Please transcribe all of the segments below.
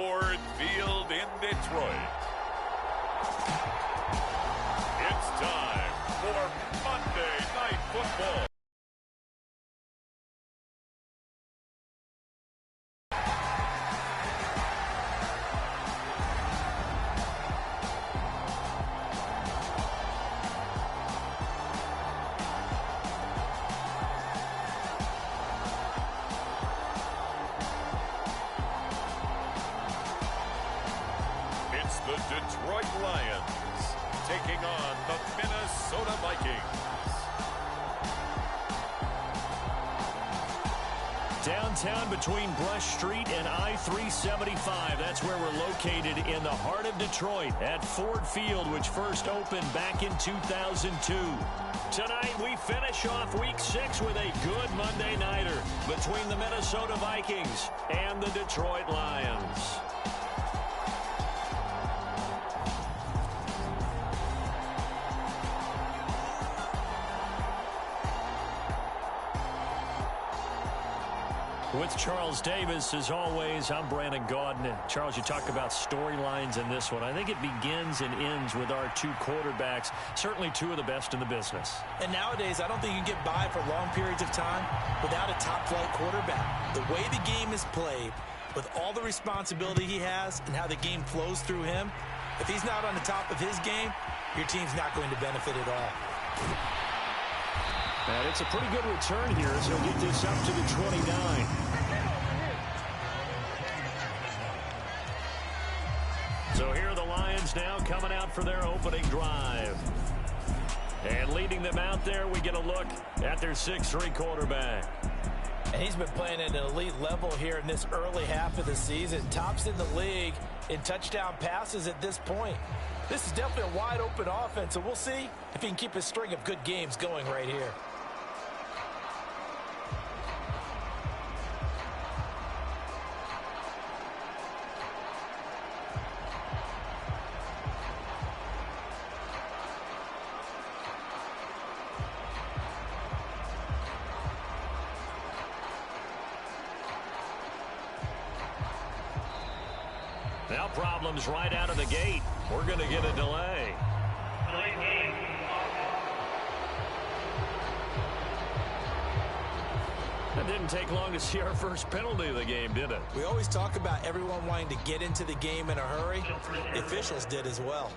Ford Field in Detroit. It's time for Monday Night Football. The Detroit Lions taking on the Minnesota Vikings. Downtown between Brush Street and I-375. That's where we're located in the heart of Detroit at Ford Field, which first opened back in 2002. Tonight we finish off Week 6 with a good Monday nighter between the Minnesota Vikings and the Detroit Lions. With Charles Davis, as always, I'm Brandon Gaudin. Charles, you talk about storylines in this one. I think it begins and ends with our two quarterbacks, certainly two of the best in the business. And nowadays, I don't think you can get by for long periods of time without a top-flight quarterback. The way the game is played, with all the responsibility he has and how the game flows through him, if he's not on the top of his game, your team's not going to benefit at all. And it's a pretty good return here as he'll get this up to the 29. So here are the Lions now coming out for their opening drive. And leading them out there, we get a look at their 6'3" quarterback. And he's been playing at an elite level here in this early half of the season. Tops in the league in touchdown passes at this point. This is definitely a wide-open offense, so we'll see if he can keep his string of good games going right here. Now problems right out of the gate. We're going to get a delay. It didn't take long to see our first penalty of the game, did it? We always talk about everyone wanting to get into the game in a hurry. The officials did as well.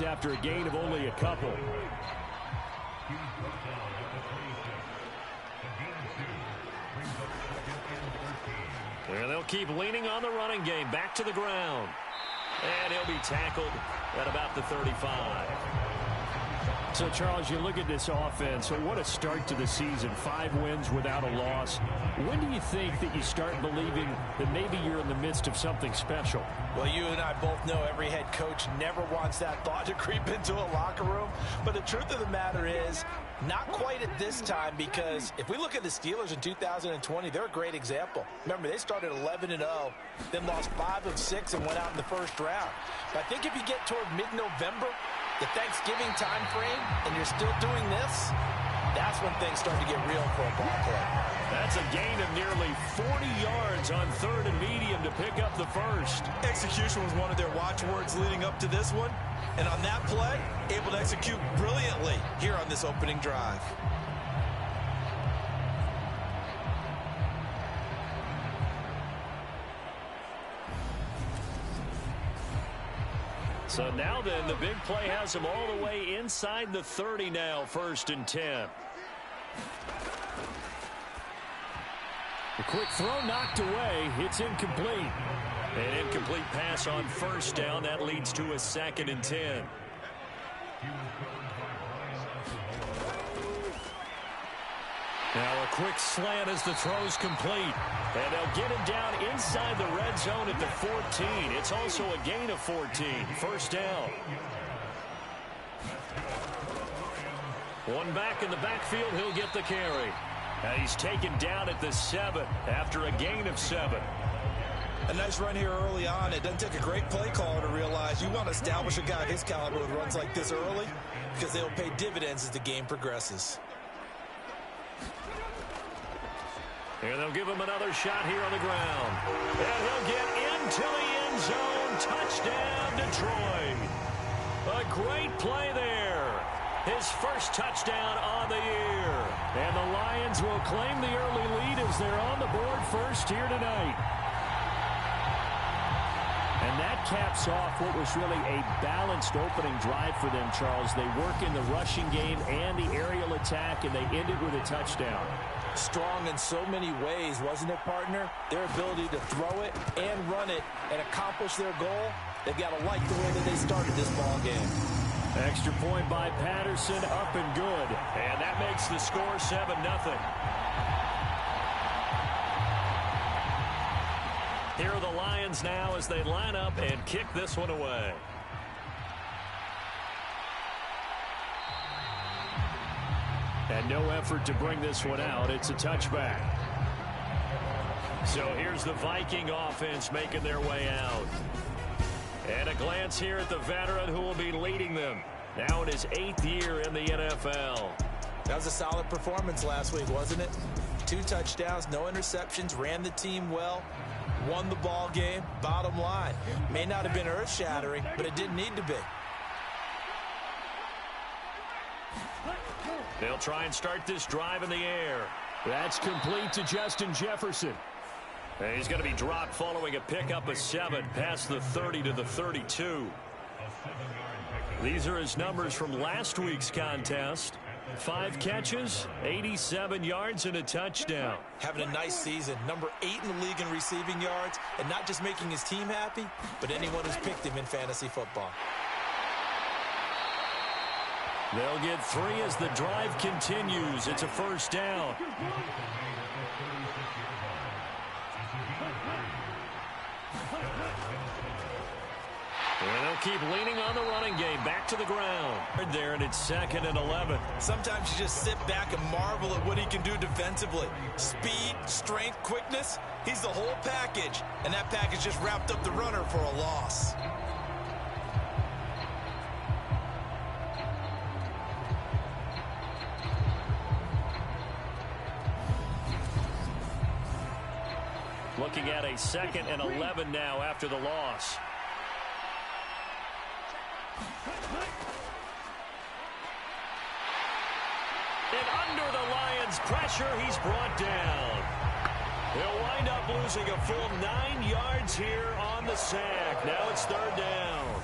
After a gain of only a couple. And they'll keep leaning on the running game. Back to the ground. And he'll be tackled at about the 35. So, Charles, you look at this offense. So what a start to the season. 5 wins without a loss. When do you think that you start believing that maybe you're in the midst of something special? Well, you and I both know every head coach never wants that thought to creep into a locker room. But the truth of the matter is, not quite at this time, because if we look at the Steelers in 2020, they're a great example. Remember, they started 11-0, then lost 5 of 6 and went out in the first round. But I think if you get toward mid-November, the Thanksgiving time frame, and you're still doing this, that's when things start to get real for a ball club. That's a gain of nearly 40 yards on 3rd and medium to pick up the first. Execution was one of their watchwords leading up to this one. And on that play, able to execute brilliantly here on this opening drive. So now then, the big play has him all the way inside the 30 now, 1st and 10. A quick throw knocked away. It's incomplete. An incomplete pass on 1st down. That leads to a 2nd and 10. Now a quick slant as the throw's complete. And they'll get him down inside the red zone at the 14. It's also a gain of 14. First down. One back in the backfield. He'll get the carry. And he's taken down at the 7 after a gain of 7. A nice run here early on. It doesn't take a great play caller to realize you want to establish a guy of his caliber with runs like this early because they'll pay dividends as the game progresses. And they'll give him another shot here on the ground. And he'll get into the end zone. Touchdown, Detroit. A great play there. His first touchdown on the year. And the Lions will claim the early lead as they're on the board first here tonight. And that caps off what was really a balanced opening drive for them, Charles. They work in the rushing game and the aerial attack, and they ended with a touchdown. Strong in so many ways, wasn't it, partner? Their ability to throw it and run it and accomplish their goal, they've got to like the way that they started this ball game. Extra point by Patterson, up and good. And that makes the score 7-0. Here are the Lions now as they line up and kick this one away. And no effort to bring this one out. It's a touchback. So here's the Viking offense making their way out. And a glance here at the veteran who will be leading them. Now in his 8th year in the NFL. That was a solid performance last week, wasn't it? 2 touchdowns, no interceptions, ran the team well, won the ball game. Bottom line, may not have been earth-shattering, but it didn't need to be. They'll try and start this drive in the air. That's complete to Justin Jefferson. And he's going to be dropped following a pickup of 7 past the 30 to the 32. These are his numbers from last week's contest. 5 catches, 87 yards, and a touchdown. Having a nice season. Number 8 in the league in receiving yards, and not just making his team happy, but anyone who's picked him in fantasy football. They'll get 3 as the drive continues. It's a first down. And they'll keep leaning on the running game. Back to the ground. There, and it's 2nd and 11. Sometimes you just sit back and marvel at what he can do defensively. Speed, strength, quickness. He's the whole package. And that package just wrapped up the runner for a loss. Looking at a 2nd and 11 now after the loss. And under the Lions' pressure, he's brought down. He'll wind up losing a full 9 yards here on the sack. Now it's 3rd down.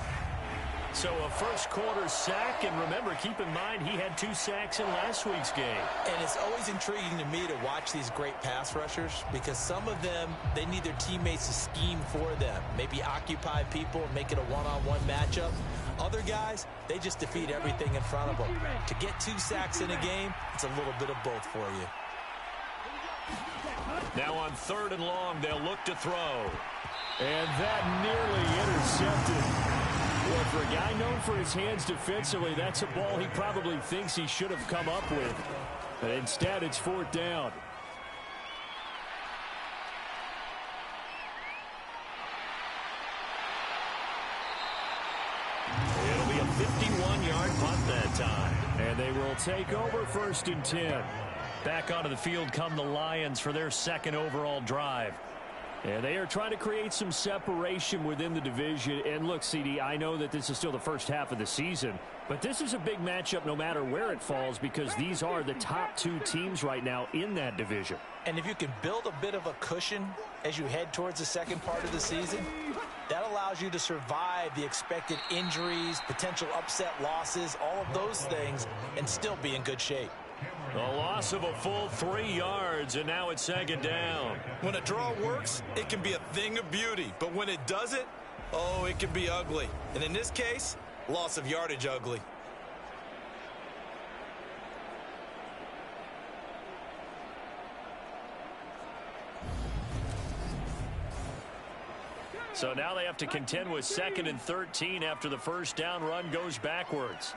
So a first quarter sack, and remember, keep in mind he had 2 sacks in last week's game. And it's always intriguing to me to watch these great pass rushers because some of them, they need their teammates to scheme for them. Maybe occupy people and make it a one-on-one matchup. Other guys, they just defeat everything in front of them. To get 2 sacks in a game, it's a little bit of both for you. Now on 3rd and long, they'll look to throw. And that nearly intercepted. Well, for a guy known for his hands defensively, that's a ball he probably thinks he should have come up with. But instead, it's 4th down. It'll be a 51-yard punt that time. And they will take over 1st and 10. Back onto the field come the Lions for their 2nd overall drive. And they are trying to create some separation within the division. And look, CD, I know that this is still the first half of the season, but this is a big matchup no matter where it falls because these are the top 2 teams right now in that division. And if you can build a bit of a cushion as you head towards the second part of the season, that allows you to survive the expected injuries, potential upset losses, all of those things, and still be in good shape. A loss of a full 3 yards, and now it's 2nd down. When a draw works, it can be a thing of beauty. But when it doesn't, oh, it can be ugly. And in this case, loss of yardage ugly. So now they have to contend with 2nd and 13 after the first down run goes backwards.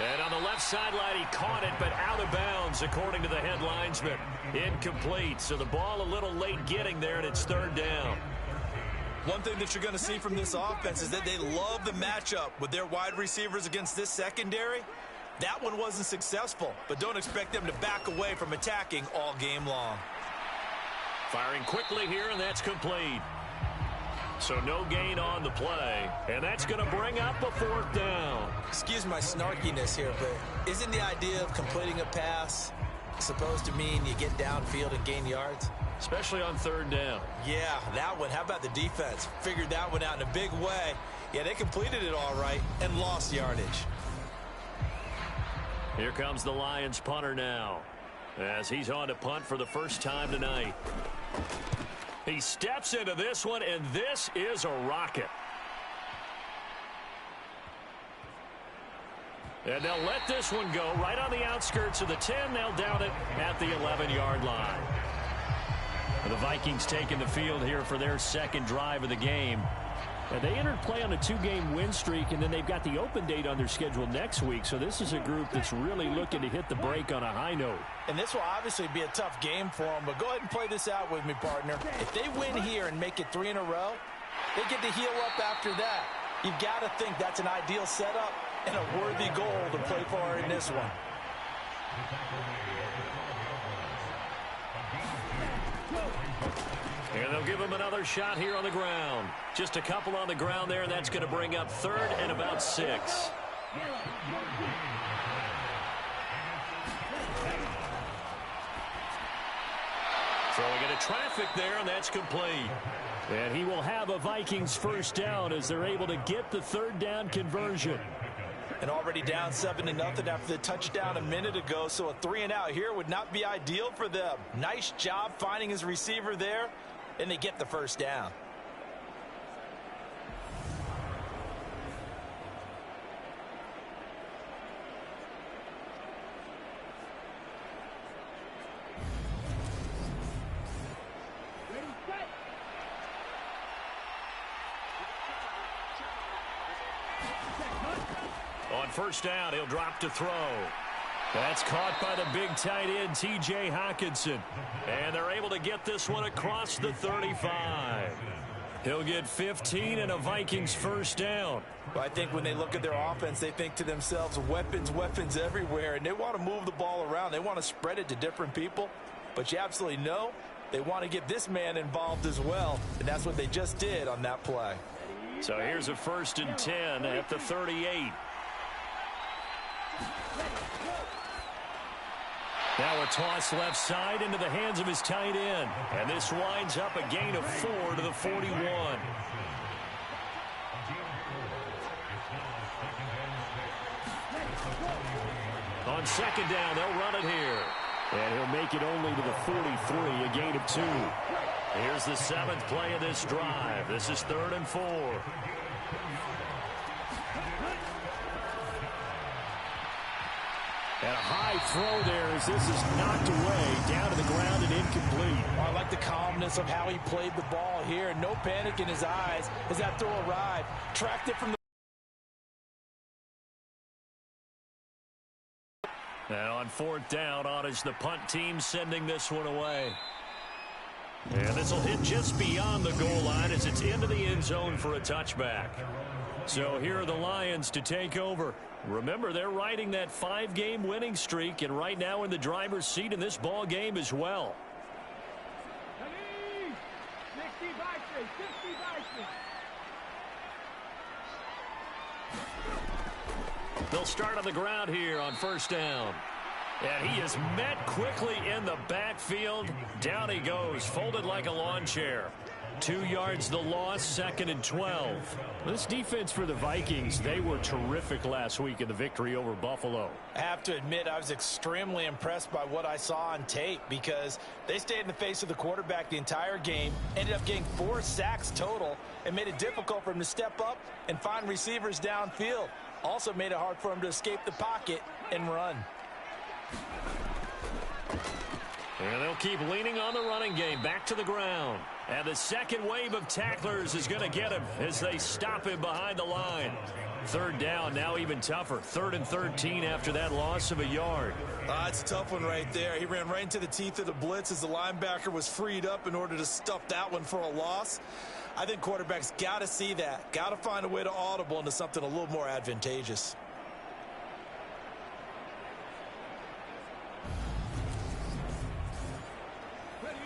And on the left sideline, he caught it, but out of bounds, according to the head linesman. Incomplete, so the ball a little late getting there, and it's 3rd down. One thing that you're going to see from this offense is that they love the matchup with their wide receivers against this secondary. That one wasn't successful, but don't expect them to back away from attacking all game long. Firing quickly here, and that's complete. So no gain on the play, and that's going to bring up a 4th down. Excuse my snarkiness here, but isn't the idea of completing a pass supposed to mean you get downfield and gain yards? Especially on 3rd down. Yeah, that one. How about the defense? Figured that one out in a big way. Yeah, they completed it all right and lost yardage. Here comes the Lions punter now, as he's on to punt for the first time tonight. He steps into this one, and this is a rocket. And they'll let this one go right on the outskirts of the 10. They'll down it at the 11-yard line. The Vikings taking the field here for their 2nd drive of the game. And they entered play on a 2-game win streak, and then they've got the open date on their schedule next week. So this is a group that's really looking to hit the break on a high note. And this will obviously be a tough game for them, but go ahead and play this out with me, partner. If they win here and make it 3 in a row, they get to heal up after that. You've got to think that's an ideal setup and a worthy goal to play for in this one. And they'll give him another shot here on the ground. Just a couple on the ground there, and that's going to bring up 3rd and about 6. Throwing into traffic there, and that's complete. And he will have a Vikings first down as they're able to get the 3rd down conversion. And already down 7-0 after the touchdown a minute ago, so a 3-and-out here would not be ideal for them. Nice job finding his receiver there, and they get the first down. On first down, he'll drop to throw. That's caught by the big tight end, T.J. Hockenson. And they're able to get this one across the 35. He'll get 15 and a Vikings first down. Well, I think when they look at their offense, they think to themselves, weapons, weapons everywhere. And they want to move the ball around. They want to spread it to different people. But you absolutely know they want to get this man involved as well. And that's what they just did on that play. So here's a 1st and 10 at the 38. Now a toss left side into the hands of his tight end. And this winds up a gain of 4 to the 41. On 2nd down, they'll run it here. And he'll make it only to the 43, a gain of 2. Here's the 7th play of this drive. This is 3rd and 4. And a high throw there as this is knocked away, down to the ground and incomplete. I like the calmness of how he played the ball here. No panic in his eyes as that throw arrived. Tracked it from the... And on 4th down, on is the punt team sending this one away. And this will hit just beyond the goal line as it's into the end zone for a touchback. So here are the Lions to take over. Remember, they're riding that 5-game winning streak, and right now in the driver's seat in this ball game as well. They'll start on the ground here on first down. And he is met quickly in the backfield. Down he goes, folded like a lawn chair. 2 yards the loss, 2nd and 12. This defense for the Vikings, they were terrific last week in the victory over Buffalo. I have to admit, I was extremely impressed by what I saw on tape because they stayed in the face of the quarterback the entire game, ended up getting 4 sacks total, and made it difficult for him to step up and find receivers downfield. Also made it hard for him to escape the pocket and run. And they'll keep leaning on the running game back to the ground. And the second wave of tacklers is going to get him as they stop him behind the line. Third down, now even tougher. 3rd and 13 after that loss of a yard. It's a tough one right there. He ran right into the teeth of the blitz as the linebacker was freed up in order to stuff that one for a loss. I think quarterbacks got to see that. Got to find a way to audible into something a little more advantageous.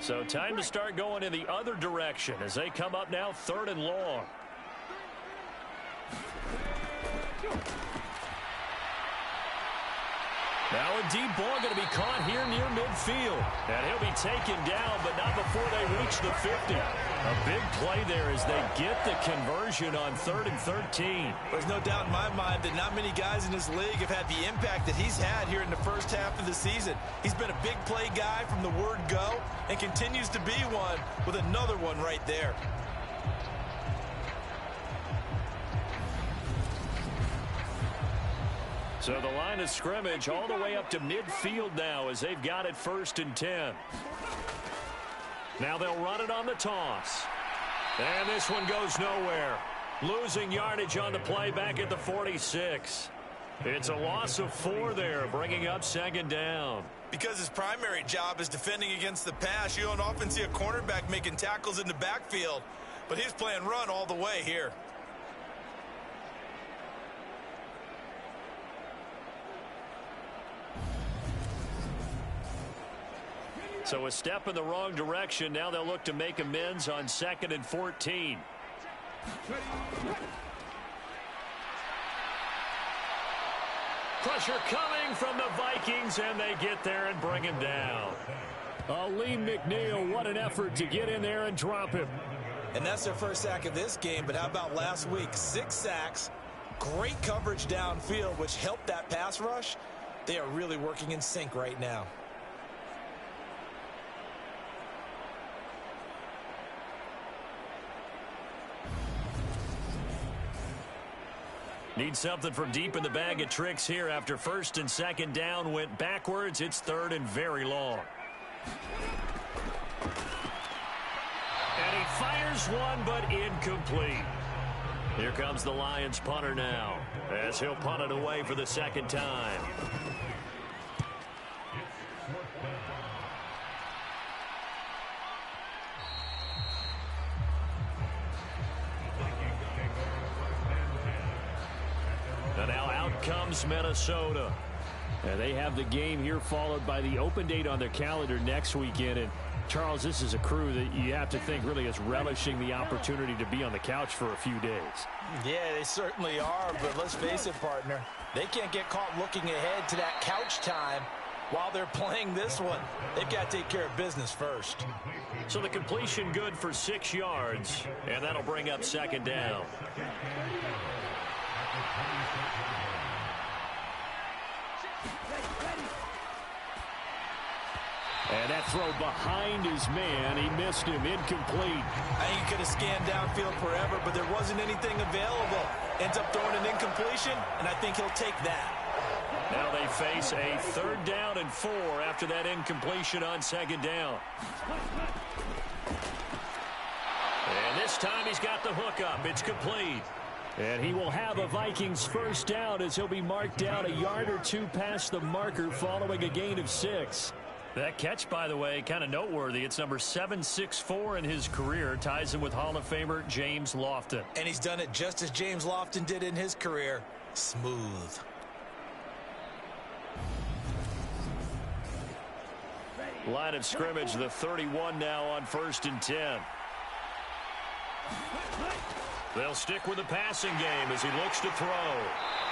So time to start going in the other direction as they come up now 3rd and long. Now a deep ball going to be caught here near midfield. And he'll be taken down, but not before they reach the 50. A big play there as they get the conversion on 3rd and 13. There's no doubt in my mind that not many guys in this league have had the impact that he's had here in the first half of the season. He's been a big play guy from the word go and continues to be one with another one right there. So the line of scrimmage all the way up to midfield now as they've got it 1st and 10. Now they'll run it on the toss. And this one goes nowhere. Losing yardage on the play back at the 46. It's a loss of 4 there, bringing up 2nd down. Because his primary job is defending against the pass, you don't often see a cornerback making tackles in the backfield. But he's playing run all the way here. So a step in the wrong direction. Now they'll look to make amends on 2nd and 14. Pressure coming from the Vikings, and they get there and bring him down. Lee McNeil, what an effort to get in there and drop him. And that's their first sack of this game, but how about last week? 6 sacks, great coverage downfield, which helped that pass rush. They are really working in sync right now. Need something from deep in the bag of tricks here after 1st and 2nd down went backwards. It's 3rd and very long. And he fires one, but incomplete. Here comes the Lions punter now as he'll punt it away for the 2nd time. And now out comes Minnesota. And they have the game here followed by the open date on their calendar next weekend. And Charles, this is a crew that you have to think really is relishing the opportunity to be on the couch for a few days. Yeah, they certainly are, but let's face it, partner. They can't get caught looking ahead to that couch time while they're playing this one. They've got to take care of business first. So the completion good for 6 yards, and that'll bring up 2nd down. And that throw behind his man, he missed him, incomplete. I think he could have scanned downfield forever, but there wasn't anything available. Ends up throwing an incompletion, and I think he'll take that. Now they face a 3rd down and 4 after that incompletion on 2nd down. And this time he's got the hook up. It's complete. And he will have a Vikings 1st down as he'll be marked down a yard or 2 past the marker following a gain of 6. That catch, by the way, kind of noteworthy. It's number 764 in his career. Ties him with Hall of Famer James Lofton. And he's done it just as James Lofton did in his career. Smooth. Line of scrimmage, the 31 now on 1st and 10. They'll stick with the passing game as he looks to throw.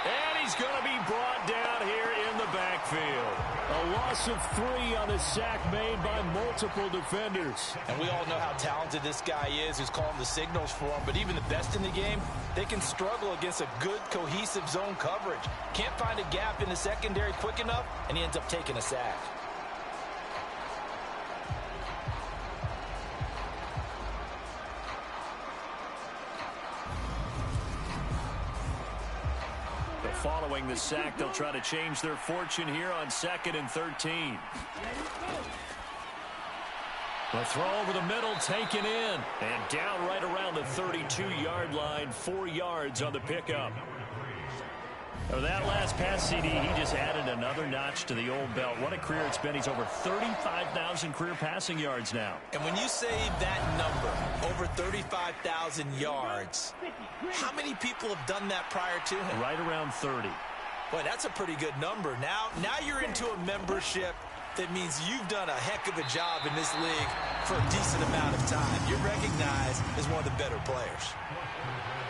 And he's going to be brought down here in the backfield. A loss of 3 on a sack made by multiple defenders. And we all know how talented this guy is who's calling the signals for him. But even the best in the game, they can struggle against a good, cohesive zone coverage. Can't find a gap in the secondary quick enough, and he ends up taking a sack. Following the sack, they'll try to change their fortune here on 2nd and 13. A throw over the middle, taken in, and down right around the 32-yard line, 4 yards on the pickup. That last pass, CD, he just added another notch to the old belt. What a career it's been. He's over 35,000 career passing yards now. And when you say that number, over 35,000 yards, how many people have done that prior to him? Right around 30. Boy, that's a pretty good number. Now you're into a membership that means you've done a heck of a job in this league for a decent amount of time. You're recognized as one of the better players.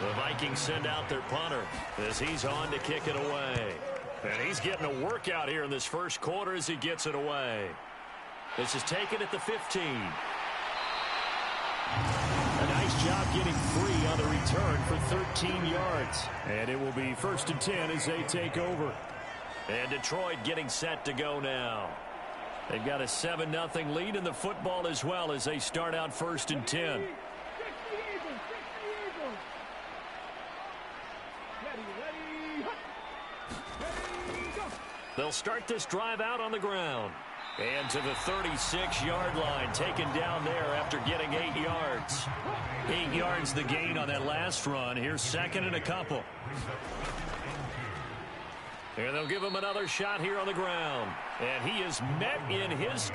The Vikings send out their punter as he's on to kick it away. And he's getting a workout here in this first quarter as he gets it away. This is taken at the 15. A nice job getting free on the return for 13 yards. And it will be 1st and 10 as they take over. And Detroit getting set to go now. They've got a 7-0 lead in the football as well as they start out 1st and 10. They'll start this drive out on the ground. And to the 36-yard line, taken down there after getting 8 yards. 8 yards the gain on that last run. Here's 2nd and a couple. And they'll give him another shot here on the ground. And he is met in his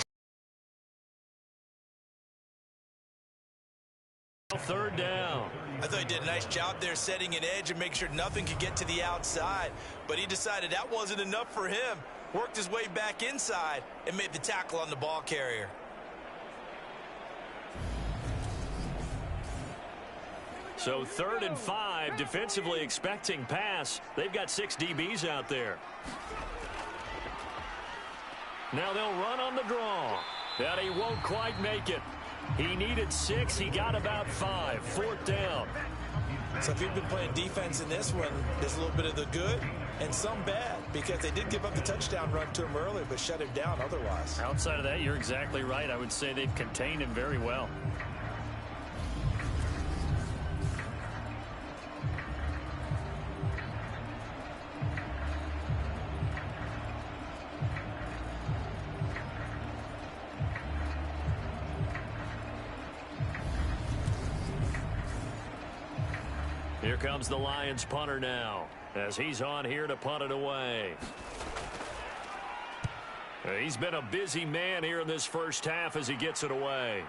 3rd down. I thought he did a nice job there setting an edge and make sure nothing could get to the outside. But he decided that wasn't enough for him. Worked his way back inside and made the tackle on the ball carrier. So 3rd and 5, defensively expecting pass. They've got 6 DBs out there. Now they'll run on the draw. But he won't quite make it. He needed 6. He got about 5. 4th down. So if you've been playing defense in this one, there's a little bit of the good and some bad because they did give up the touchdown run to him earlier but shut him down otherwise. Outside of that, you're exactly right. I would say they've contained him very well. Here comes the Lions punter now as he's on here to punt it away. He's been a busy man here in this first half as he gets it away.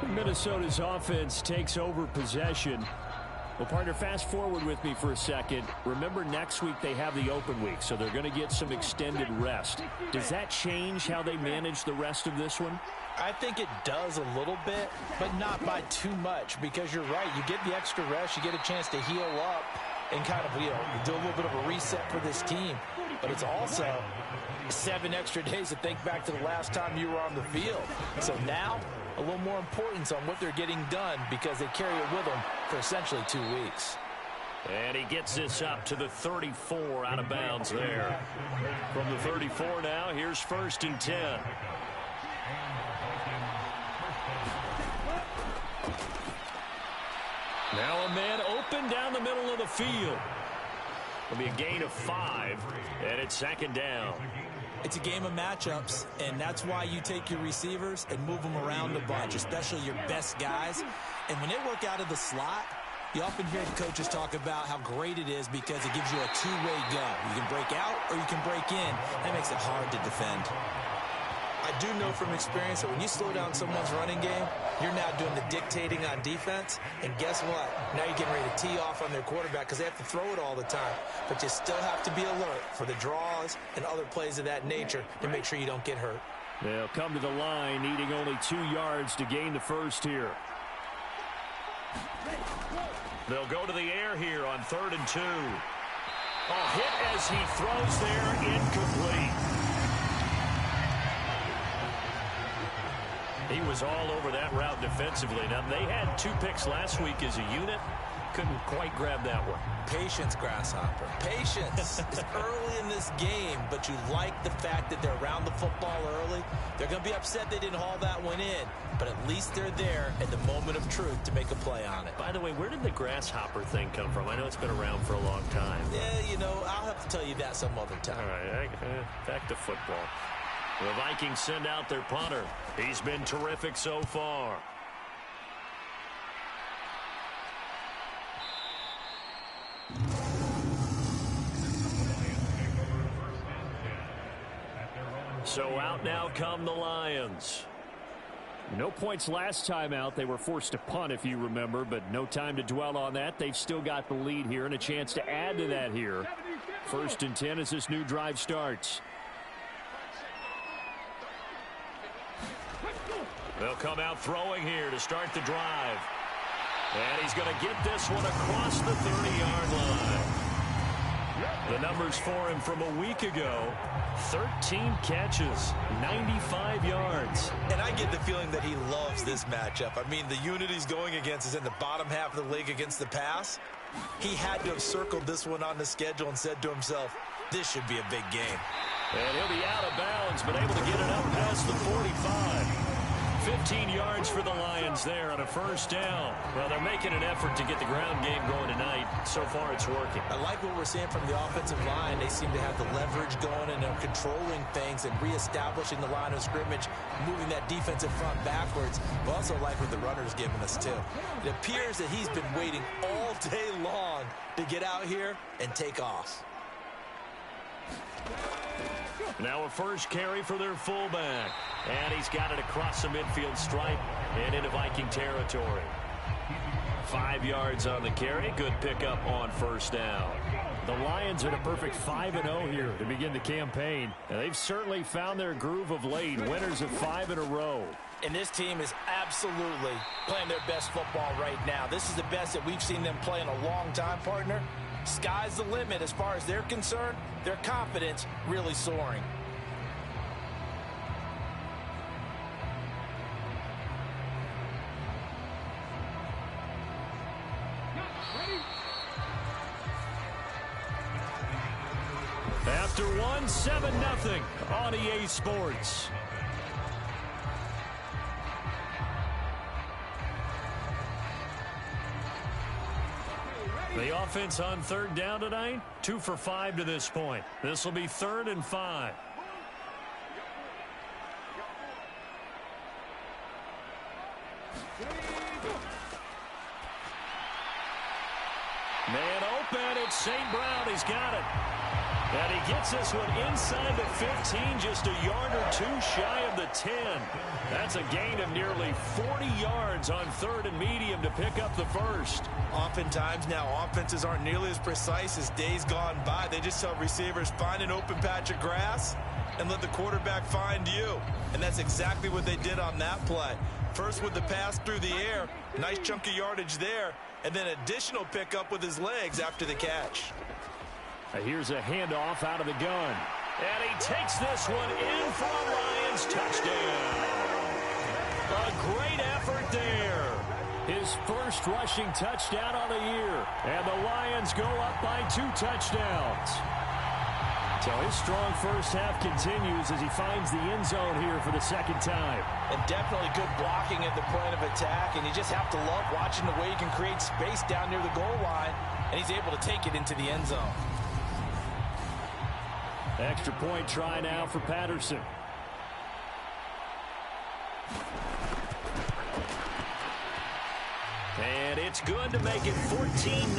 Minnesota's offense takes over possession. Well, partner, fast forward with me for a second. Remember, next week they have the open week, so they're going to get some extended rest. Does that change how they manage the rest of this one? I think it does a little bit, but not by too much because you're right. You get the extra rest. You get a chance to heal up and kind of, do a little bit of a reset for this team. But it's also 7 extra days to think back to the last time you were on the field. So now a little more importance on what they're getting done because they carry it with them for essentially 2 weeks. And he gets this up to the 34 out of bounds there. From the 34 now, here's 1st and 10. Now a man open down the middle of the field. It'll be a gain of 5, and it's 2nd down. It's a game of matchups, and that's why you take your receivers and move them around a bunch, especially your best guys. And when they work out of the slot, you often hear the coaches talk about how great it is because it gives you a two-way go. You can break out or you can break in. That makes it hard to defend. I do know from experience that when you slow down someone's running game, you're now doing the dictating on defense. And guess what? Now you're getting ready to tee off on their quarterback because they have to throw it all the time. But you still have to be alert for the draws and other plays of that nature to make sure you don't get hurt. They'll come to the line needing only 2 yards to gain the first here. They'll go to the air here on 3rd and 2. A hit as he throws there, incomplete. He was all over that route defensively. Now, they had 2 picks last week as a unit, couldn't quite grab that one. Patience, Grasshopper. Patience. It's early in this game, but you like the fact that they're around the football early. They're going to be upset they didn't haul that one in, but at least they're there at the moment of truth to make a play on it. By the way, where did the grasshopper thing come from? I know it's been around for a long time. Yeah, you know, I'll have to tell you that some other time. All right, back to football. The Vikings send out their punter. He's been terrific so far. So out now come the Lions. No points last time out. They were forced to punt, if you remember, but no time to dwell on that. They've still got the lead here and a chance to add to that here. 1st and 10 as this new drive starts. They'll come out throwing here to start the drive. And he's going to get this one across the 30-yard line. The numbers for him from a week ago: 13 catches, 95 yards. And I get the feeling that he loves this matchup. I mean, the unit he's going against is in the bottom half of the league against the pass. He had to have circled this one on the schedule and said to himself, this should be a big game. And he'll be out of bounds, but able to get it up past the 45. 15 yards for the Lions there on a 1st down. Well, they're making an effort to get the ground game going tonight. So far, it's working. I like what we're seeing from the offensive line. They seem to have the leverage going, and they're controlling things and reestablishing the line of scrimmage, moving that defensive front backwards. But also like what the runner's giving us, too. It appears that he's been waiting all day long to get out here and take off. Now a first carry for their fullback. And he's got it across the midfield stripe and into Viking territory. 5 yards on the carry. Good pickup on 1st down. The Lions are at a perfect 5-0 here to begin the campaign. And they've certainly found their groove of late. Winners of 5 in a row. And this team is absolutely playing their best football right now. This is the best that we've seen them play in a long time, partner. Sky's the limit as far as they're concerned. Their confidence really soaring. After one, 7-0 on EA Sports. The offense on 3rd down tonight, 2 for 5 to this point. This will be 3rd and 5. Man open, it's St. Brown. He's got it. And he gets this one inside the 15, just a yard or 2 shy of the 10. That's a gain of nearly 40 yards on 3rd and medium to pick up the first. Oftentimes now, offenses aren't nearly as precise as days gone by. They just tell receivers, find an open patch of grass and let the quarterback find you. And that's exactly what they did on that play. First with the pass through the air, nice chunk of yardage there, and then additional pickup with his legs after the catch. Here's a handoff out of the gun. And he takes this one in for a Lions touchdown. A great effort there. His first rushing touchdown on the year. And the Lions go up by 2 touchdowns. So his strong first half continues as he finds the end zone here for the 2nd time. And definitely good blocking at the point of attack. And you just have to love watching the way he can create space down near the goal line. And he's able to take it into the end zone. Extra point try now for Patterson. And it's good to make it 14-0.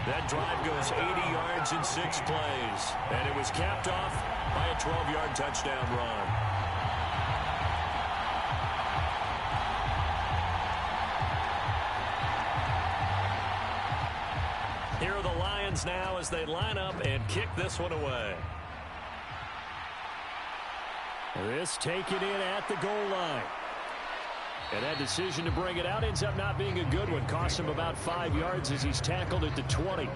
That drive goes 80 yards in 6 plays. And it was capped off by a 12-yard touchdown run. Here are the Lions now as they line up and kick this one away. This taken in at the goal line. And that decision to bring it out ends up not being a good one. Costs him about 5 yards as he's tackled at the 20.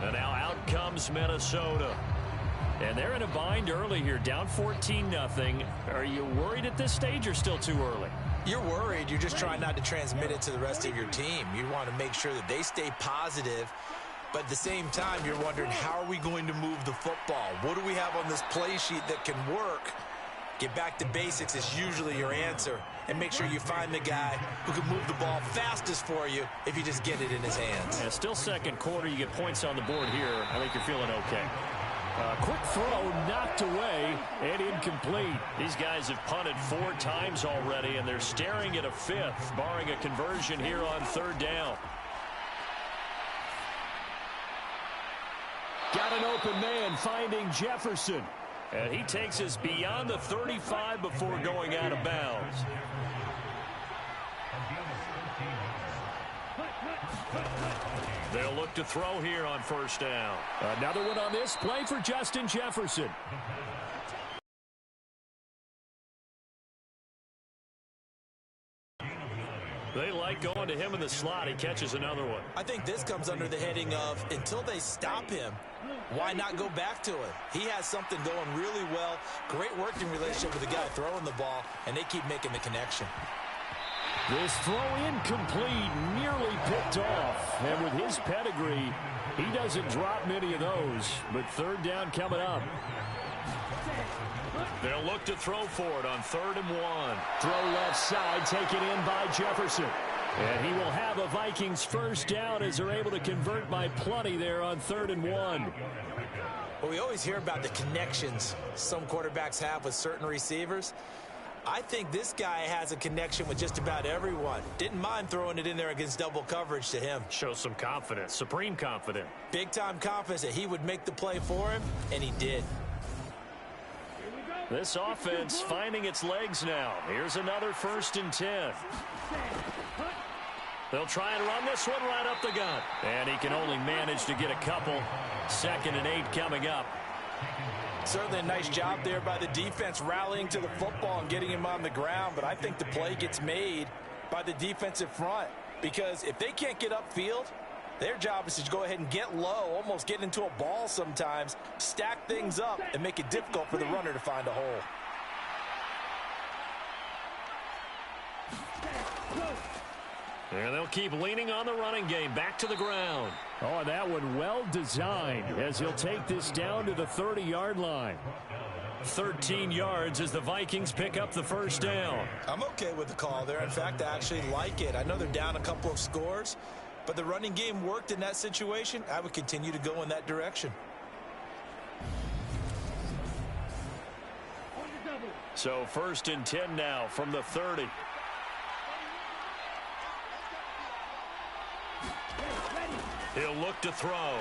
And now out comes Minnesota. And they're in a bind early here, down 14-0. Are you worried at this stage or still too early? You're worried. You're just trying not to transmit it to the rest of your team. You want to make sure that they stay positive. But at the same time, you're wondering, how are we going to move the football? What do we have on this play sheet that can work? Get back to basics is usually your answer. And make sure you find the guy who can move the ball fastest for you if you just get it in his hands. Yeah, still second quarter. You get points on the board here. I think you're feeling okay. Quick throw knocked away and incomplete. These guys have punted 4 times already, and they're staring at a 5th, barring a conversion here on 3rd down. Got an open man finding Jefferson. And he takes us beyond the 35 before going out of bounds. They'll look to throw here on 1st down. Another one on this play for Justin Jefferson. They like going to him in the slot. He catches another one. I think this comes under the heading of, until they stop him, why not go back to it? He has something going really well. Great working relationship with the guy throwing the ball, and they keep making the connection. This throw incomplete, nearly picked off. And with his pedigree, he doesn't drop many of those. But 3rd down coming up. They'll look to throw for it on 3rd and 1. Throw left side, taken in by Jefferson. And he will have a Vikings 1st down as they're able to convert by plenty there on 3rd and 1. Well, we always hear about the connections some quarterbacks have with certain receivers. I think this guy has a connection with just about everyone. Didn't mind throwing it in there against double coverage to him. Shows some confidence, supreme confidence. Big-time confidence that he would make the play for him, and he did. This offense finding its legs now. Here's another 1st and 10. They'll try and run this one right up the gut. And he can only manage to get a couple. 2nd and 8 coming up. Certainly a nice job there by the defense rallying to the football and getting him on the ground. But I think the play gets made by the defensive front. Because if they can't get upfield, their job is to go ahead and get low, almost get into a ball sometimes, stack things up, and make it difficult for the runner to find a hole. And they'll keep leaning on the running game. Back to the ground. Oh, that one well designed as he'll take this down to the 30-yard line. 13 yards as the Vikings pick up the 1st down. I'm okay with the call there. In fact, I actually like it. I know they're down a couple of scores, but the running game worked in that situation. I would continue to go in that direction. So 1st and 10 now from the 30. He'll look to throw.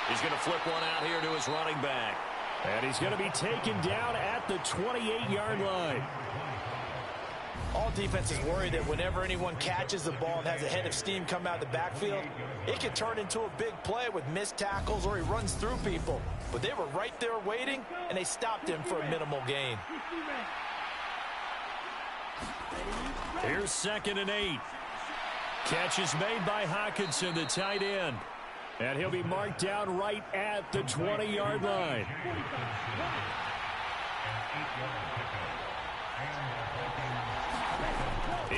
He's going to flip one out here to his running back. And he's going to be taken down at the 28-yard line. All defenses worry that whenever anyone catches the ball and has a head of steam come out of the backfield, it can turn into a big play with missed tackles or he runs through people. But they were right there waiting, and they stopped him for a minimal gain. Here's 2nd and 8. Catch is made by Hockenson, the tight end. And he'll be marked down right at the 20-yard line.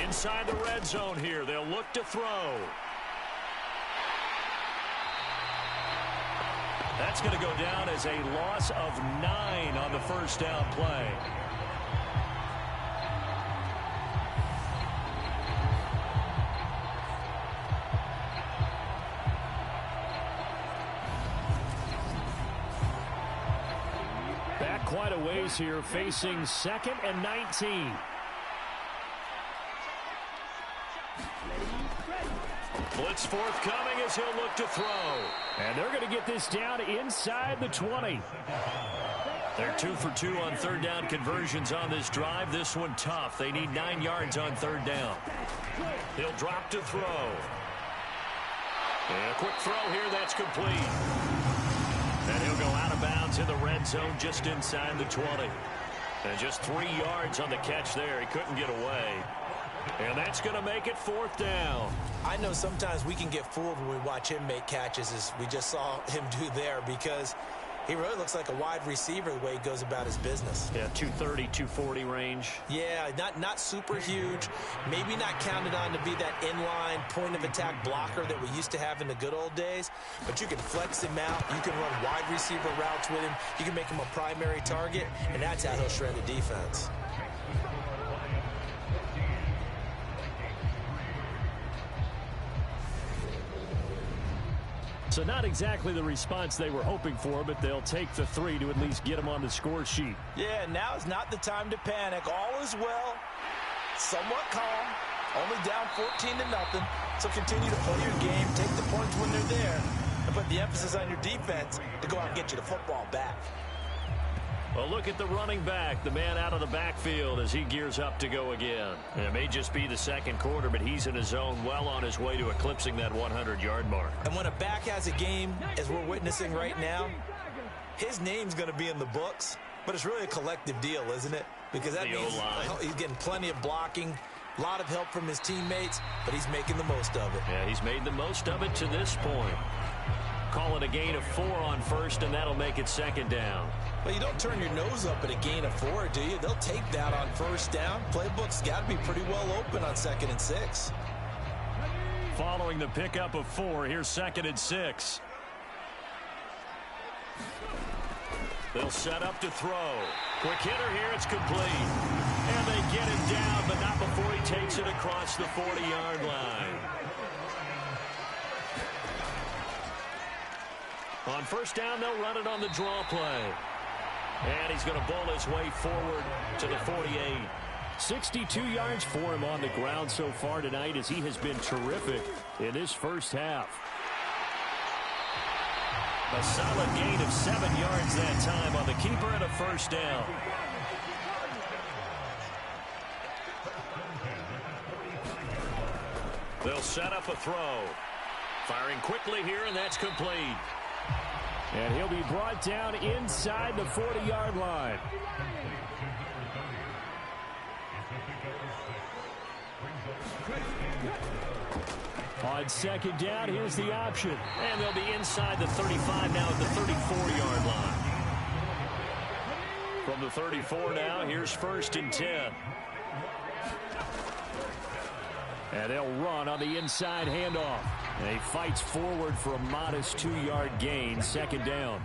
Inside the red zone here. They'll look to throw. That's going to go down as a loss of 9 on the 1st down play. Back quite a ways here, facing 2nd and 19. Blitz forthcoming as he'll look to throw. And they're going to get this down inside the 20. They're 2 for 2 on 3rd down conversions on this drive. This one tough. They need 9 yards on 3rd down. He'll drop to throw. And a quick throw here. That's complete. And he'll go out of bounds in the red zone just inside the 20. And just 3 yards on the catch there. He couldn't get away. And that's going to make it 4th down. I know sometimes we can get fooled when we watch him make catches, as we just saw him do there, because He really looks like a wide receiver the way he goes about his business. Yeah, 230, 240 range. Yeah, not super huge. Maybe not counted on to be that inline point-of-attack blocker that we used to have in the good old days. But you can flex him out. You can run wide receiver routes with him. You can make him a primary target, and that's how he'll shred the defense. So not exactly the response they were hoping for, but they'll take the 3 to at least get them on the score sheet. Yeah, now is not the time to panic. All is well, somewhat calm, only down 14-0. So continue to play your game, take the points when they're there, and put the emphasis on your defense to go out and get you the football back. Well, look at the running back, the man out of the backfield as he gears up to go again. And it may just be the second quarter, but he's in his zone, well on his way to eclipsing that 100-yard mark. And when a back has a game, as we're witnessing right now, his name's going to be in the books, but it's really a collective deal, isn't it? Because that means he's getting plenty of blocking, a lot of help from his teammates, but he's making the most of it. Yeah, he's made the most of it to this point. Call it a gain of 4 on first, and that'll make it second down. Well, you don't turn your nose up at a gain of 4, do you? They'll take that on first down. Playbook's got to be pretty well open on 2nd and 6. Following the pickup of 4, here's 2nd and 6. They'll set up to throw. Quick hitter here, it's complete. And they get him down, but not before he takes it across the 40-yard line. On first down, they'll run it on the draw play. And he's going to bowl his way forward to the 48. 62 yards for him on the ground so far tonight as he has been terrific in this first half. A solid gain of 7 yards that time on the keeper and a first down. They'll set up a throw. Firing quickly here, and that's complete. And he'll be brought down inside the 40-yard line. On second down, here's the option. And they'll be inside the 35 now at the 34-yard line. From the 34 now, here's 1st and 10. And they'll run on the inside handoff. And he fights forward for a modest 2-yard gain, second down.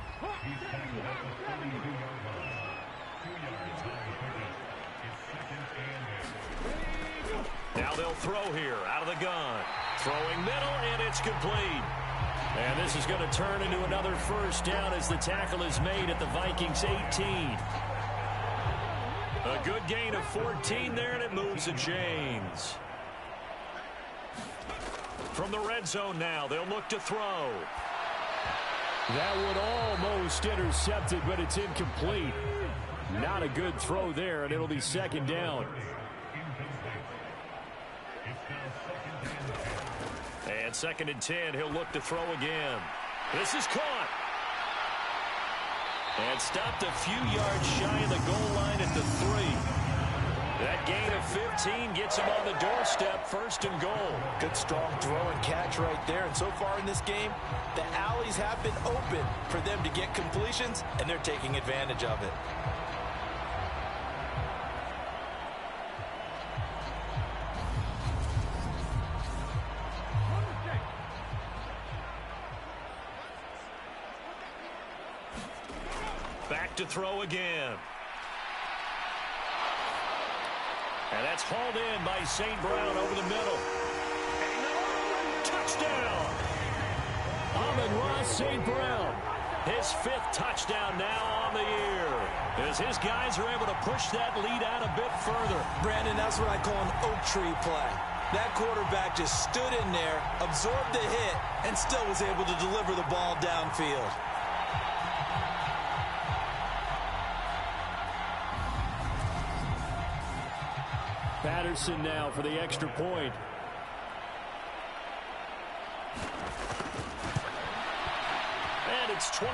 Now they'll throw here out of the gun. Throwing middle, and it's complete. And this is going to turn into another first down as the tackle is made at the Vikings 18. A good gain of 14 there, and it moves the chains. From the red zone now, they'll look to throw. That one almost intercepted, but it's incomplete. Not a good throw there, and it'll be second down. And 2nd and 10, he'll look to throw again. This is caught. And stopped a few yards shy of the goal line at the 3. That gain of 15 gets him on the doorstep, 1st and goal. Good strong throw and catch right there. And so far in this game, the alleys have been open for them to get completions, and they're taking advantage of it. Back to throw again. And that's hauled in by St. Brown over the middle. Touchdown! Amon-Ra St. Brown. His 5th touchdown now on the year, as his guys are able to push that lead out a bit further. Brandon, that's what I call an oak tree play. That quarterback just stood in there, absorbed the hit, and still was able to deliver the ball downfield. Patterson now for the extra point. And it's 21-3.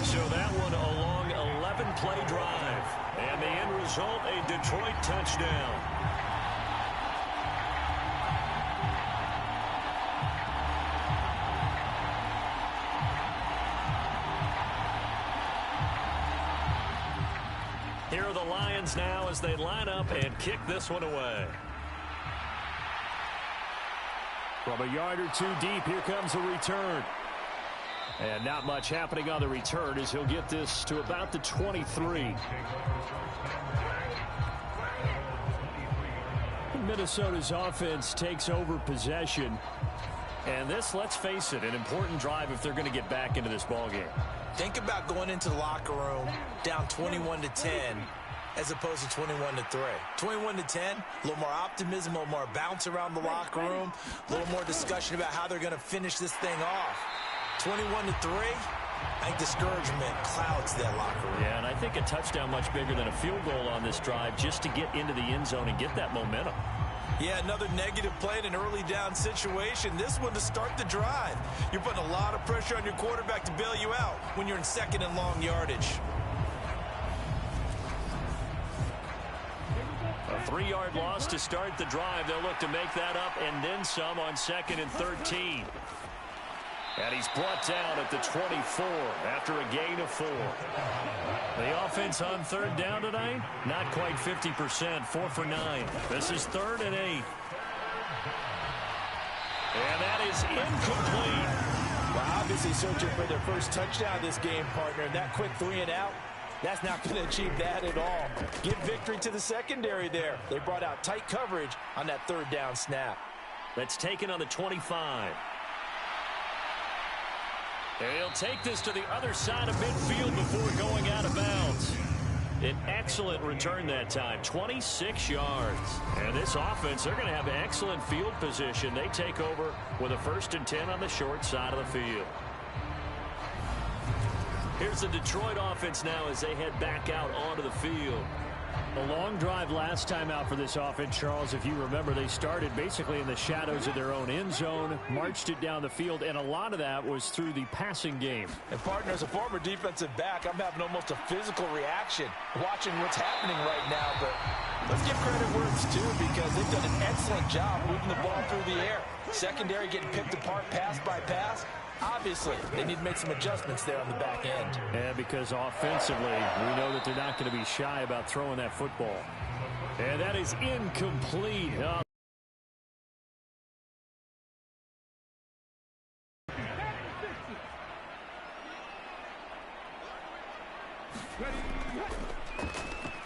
So that one a long 11-play drive. And the end result, a Detroit touchdown. for the Lions now as they line up and kick this one away. From a yard or two deep, here comes a return. And not much happening on the return as he'll get this to about the 23. Minnesota's offense takes over possession. And this, let's face it, an important drive if they're going to get back into this ballgame. Think about going into the locker room down 21-10 as opposed to 21-3. 21-10, a little more optimism, a little more bounce around the locker room, a little more discussion about how they're going to finish this thing off. 21-3, I think discouragement clouds that locker room. Yeah, and I think a touchdown much bigger than a field goal on this drive just to get into the end zone and get that momentum. Yeah, another negative play in an early down situation. This one to start the drive. You're putting a lot of pressure on your quarterback to bail you out when you're in second and long yardage. A 3-yard loss to start the drive. They'll look to make that up and then some on 2nd and 13. And he's brought down at the 24 after a gain of 4. The offense on 3rd down tonight, not quite 50%, 4 for 9. This is 3rd and 8. And that is incomplete. Well, obviously searching for their first touchdown this game, partner. That quick 3 and out, that's not going to achieve that at all. Give victory to the secondary there. They brought out tight coverage on that 3rd down snap. That's taken on the 25. He'll take this to the other side of midfield before going out of bounds. An excellent return that time, 26 yards. And this offense, they're going to have excellent field position. They take over with a 1st and 10 on the short side of the field. Here's the Detroit offense now as they head back out onto the field. A long drive last time out for this offense, Charles. If you remember, they started basically in the shadows of their own end zone, marched it down the field, and a lot of that was through the passing game. And, partner, as a former defensive back, I'm having almost a physical reaction watching what's happening right now. But let's give credit where it's due because they've done an excellent job moving the ball through the air. Secondary getting picked apart pass by pass. Obviously, they need to make some adjustments there on the back end. Yeah, because offensively, we know that they're not going to be shy about throwing that football. And that is incomplete.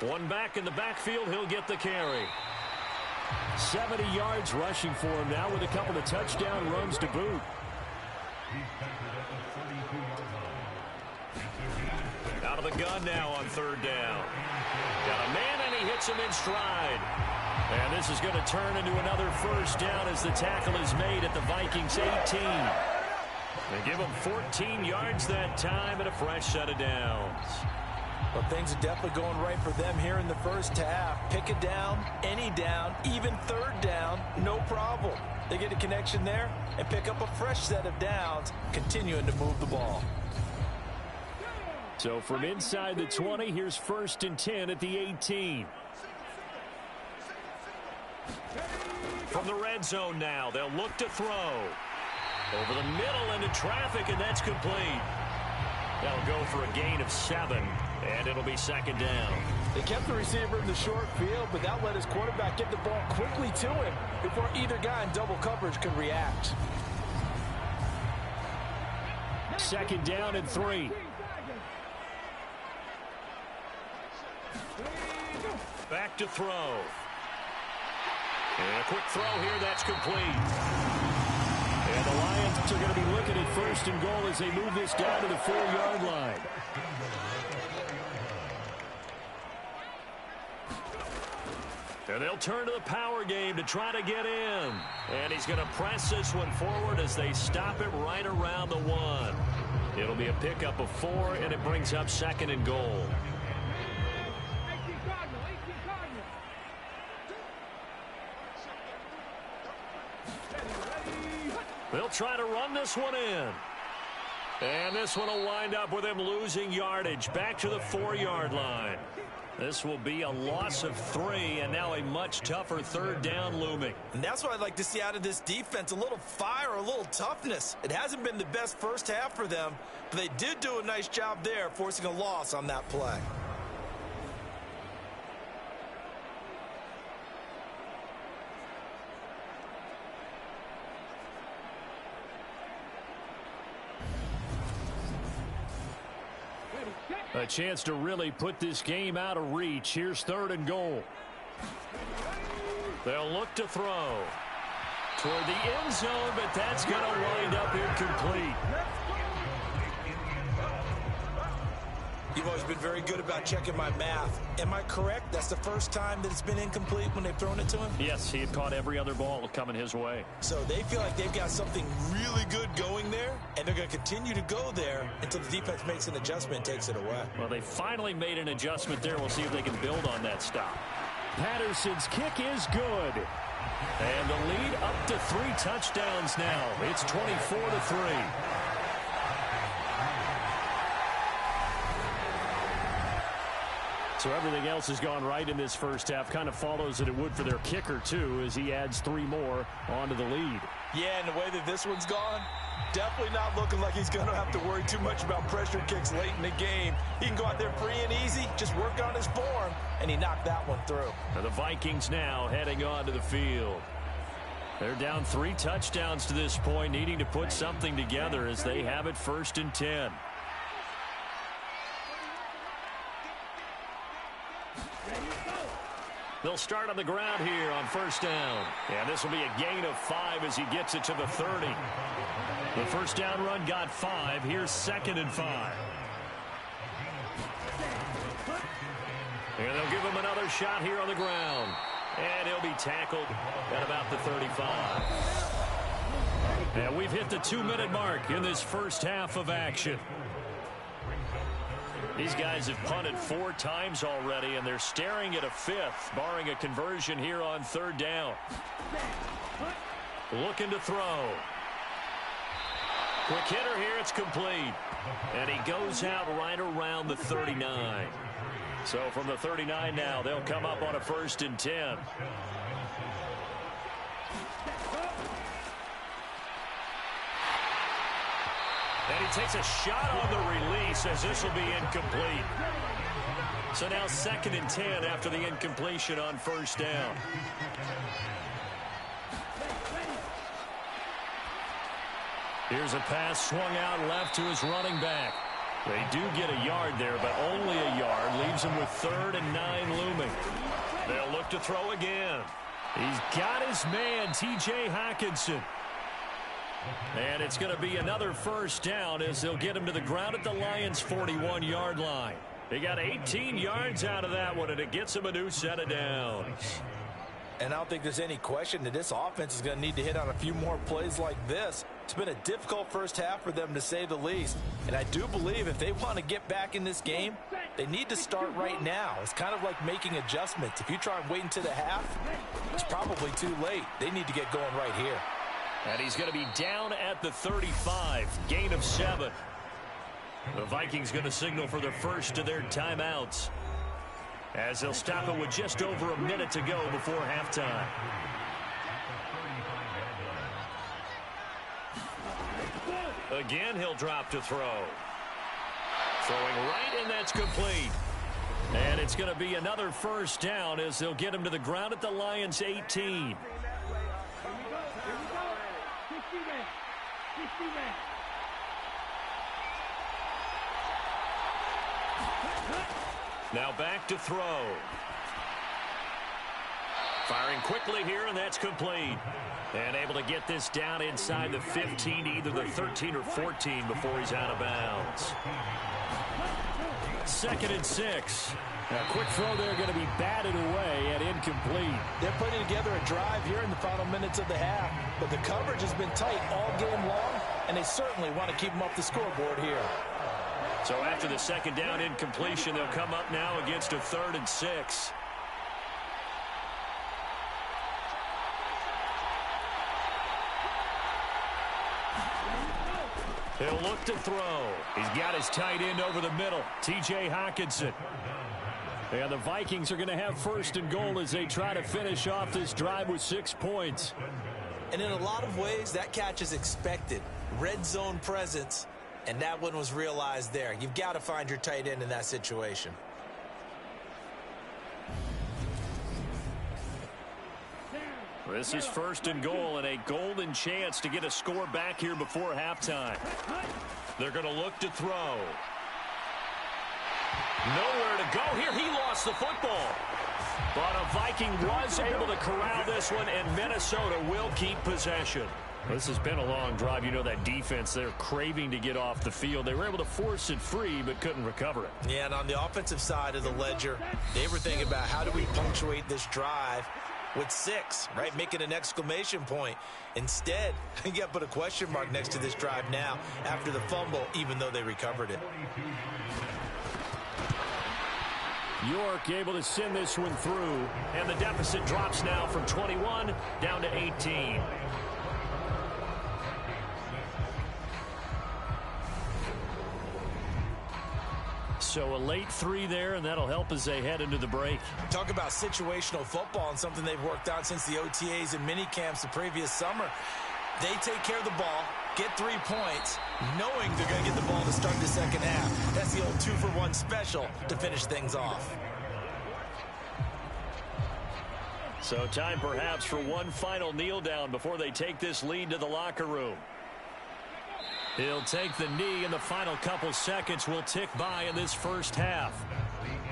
One back in the backfield, he'll get the carry. 70 yards rushing for him now with a couple of touchdown runs to boot. Out of the gun now on 3rd down. Got a man, and he hits him in stride. And this is going to turn into another 1st down as the tackle is made at the Vikings 18. They give him 14 yards that time and a fresh set of downs. Well, things are definitely going right for them here in the first half. Pick a down, any down, even 3rd down, no problem. They get a connection there and pick up a fresh set of downs, continuing to move the ball. So from inside the 20, here's 1st and 10 at the 18. From the red zone now, they'll look to throw. Over the middle into traffic, and that's complete. That'll go for a gain of 7, and it'll be 2nd down. They kept the receiver in the short field, but that let his quarterback get the ball quickly to him before either guy in double coverage could react. 2nd down and 3. Back to throw. And a quick throw here, that's complete. And the Lions are going to be looking at 1st and goal as they move this down to the 4-yard line. And they'll turn to the power game to try to get in. And he's going to press this one forward as they stop it right around the 1. It'll be a pickup of 4, and it brings up 2nd and goal. They'll try to run this one in. And this one will wind up with him losing yardage back to the 4-yard line. This will be a loss of 3, and now a much tougher 3rd down looming. And that's what I'd like to see out of this defense, a little fire, a little toughness. It hasn't been the best first half for them, but they did do a nice job there, forcing a loss on that play. A chance to really put this game out of reach. Here's 3rd and goal. They'll look to throw toward the end zone, but that's going to wind up incomplete. You've always been very good about checking my math. Am I correct? That's the first time that it's been incomplete when they've thrown it to him? Yes, he had caught every other ball coming his way. So they feel like they've got something really good going there, and they're going to continue to go there until the defense makes an adjustment and takes it away. Well, they finally made an adjustment there. We'll see if they can build on that stop. Patterson's kick is good. And the lead up to 3 touchdowns now. It's 24-3. So everything else has gone right in this first half. Kind of follows that it would for their kicker, too, as he adds 3 more onto the lead. Yeah, and the way that this one's gone, definitely not looking like he's going to have to worry too much about pressure kicks late in the game. He can go out there free and easy, just work on his form, and he knocked that one through. And the Vikings now heading onto the field. They're down 3 touchdowns to this point, needing to put something together as they have it 1st and 10. They'll start on the ground here on 1st down. And this will be a gain of 5 as he gets it to the 30. The 1st down run got 5. Here's 2nd and 5. And they'll give him another shot here on the ground. And he'll be tackled at about the 35. And we've hit the 2-minute mark in this first half of action. These guys have punted 4 times already, and they're staring at a 5th, barring a conversion here on 3rd down. Looking to throw. Quick hitter here, it's complete. And he goes out right around the 39. So from the 39 now, they'll come up on a 1st and 10. And he takes a shot on the release as this will be incomplete. So now 2nd and 10 after the incompletion on 1st down. Here's a pass swung out left to his running back. They do get a yard there, but only a yard. Leaves him with 3rd and 9 looming. They'll look to throw again. He's got his man, T.J. Hockenson. And it's going to be another 1st down as they'll get him to the ground at the Lions' 41-yard line. They got 18 yards out of that one, and it gets him a new set of downs. And I don't think there's any question that this offense is going to need to hit on a few more plays like this. It's been a difficult first half for them, to say the least. And I do believe if they want to get back in this game, they need to start right now. It's kind of like making adjustments. If you try and wait until the half, it's probably too late. They need to get going right here. And he's going to be down at the 35. Gain of 7. The Vikings going to signal for the first of their timeouts, as they'll stop it with just over a minute to go before halftime. Again, he'll drop to throw. Throwing right, and that's complete. And it's going to be another 1st down as they'll get him to the ground at the Lions' 18. Now back to throw. Firing quickly here, and that's complete. And able to get this down inside the 15, either the 13 or 14 before he's out of bounds. 2nd and 6. A quick throw there going to be batted away and incomplete. They're putting together a drive here in the final minutes of the half, but the coverage has been tight all game long, and they certainly want to keep them off the scoreboard here. So after the 2nd down incompletion, they'll come up now against a 3rd and 6. He'll look to throw. He's got his tight end over the middle, T.J. Hockenson. And the Vikings are going to have 1st and goal as they try to finish off this drive with 6 points. And in a lot of ways, that catch is expected. Red zone presence, and that one was realized there. You've got to find your tight end in that situation. This is 1st and goal, and a golden chance to get a score back here before halftime. They're going to look to throw. Nowhere to go here. He lost the football. But a Viking was able to corral this one, and Minnesota will keep possession. This has been a long drive. You know that defense, they're craving to get off the field. They were able to force it free, but couldn't recover it. Yeah, and on the offensive side of the ledger, they were thinking about how do we punctuate this drive with 6, right? Making an exclamation point. Instead, you got to put a question mark next to this drive now after the fumble, even though they recovered it. York able to send this one through, and the deficit drops now from 21 down to 18. So a late 3 there, and that'll help as they head into the break. Talk about situational football and something they've worked on since the OTAs and mini camps the previous summer. They take care of the ball, get 3 points, knowing they're going to get the ball to start the second half. That's the old 2-for-1 special to finish things off. So time perhaps for one final kneel down before they take this lead to the locker room. He'll take the knee, and the final couple seconds will tick by in this first half.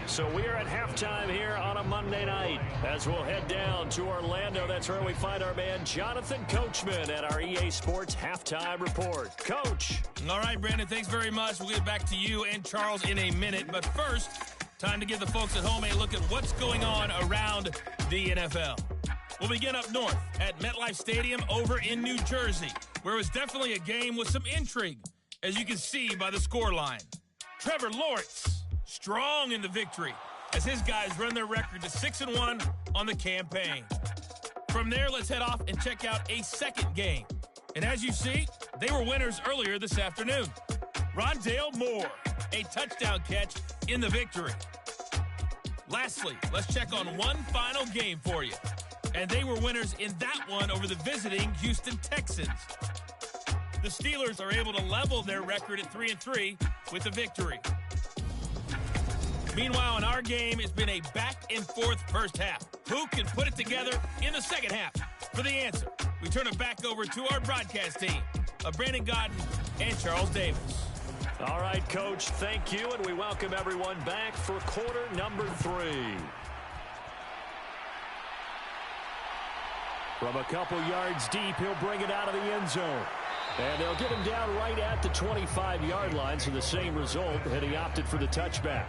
So we are at halftime here on a Monday night as we'll head down to Orlando. That's where we find our man Jonathan Coachman at our EA Sports Halftime Report. Coach. All right, Brandon, thanks very much. We'll get back to you and Charles in a minute. But first, time to give the folks at home a look at what's going on around the NFL. We'll begin up north at MetLife Stadium over in New Jersey, where it was definitely a game with some intrigue, as you can see by the scoreline. Trevor Lawrence, strong in the victory, as his guys run their record to 6-1 on the campaign. From there, let's head off and check out a second game. And as you see, they were winners earlier this afternoon. Rondale Moore, a touchdown catch in the victory. Lastly, let's check on one final game for you. And they were winners in that one over the visiting Houston Texans. The Steelers are able to level their record at 3-3 with a victory. Meanwhile, in our game, it's been a back-and-forth first half. Who can put it together in the second half? For the answer, we turn it back over to our broadcast team of Brandon Godden and Charles Davis. All right, Coach, thank you, and we welcome everyone back for quarter number 3. From a couple yards deep, he'll bring it out of the end zone. And they'll get him down right at the 25-yard line, so the same result, and he opted for the touchback.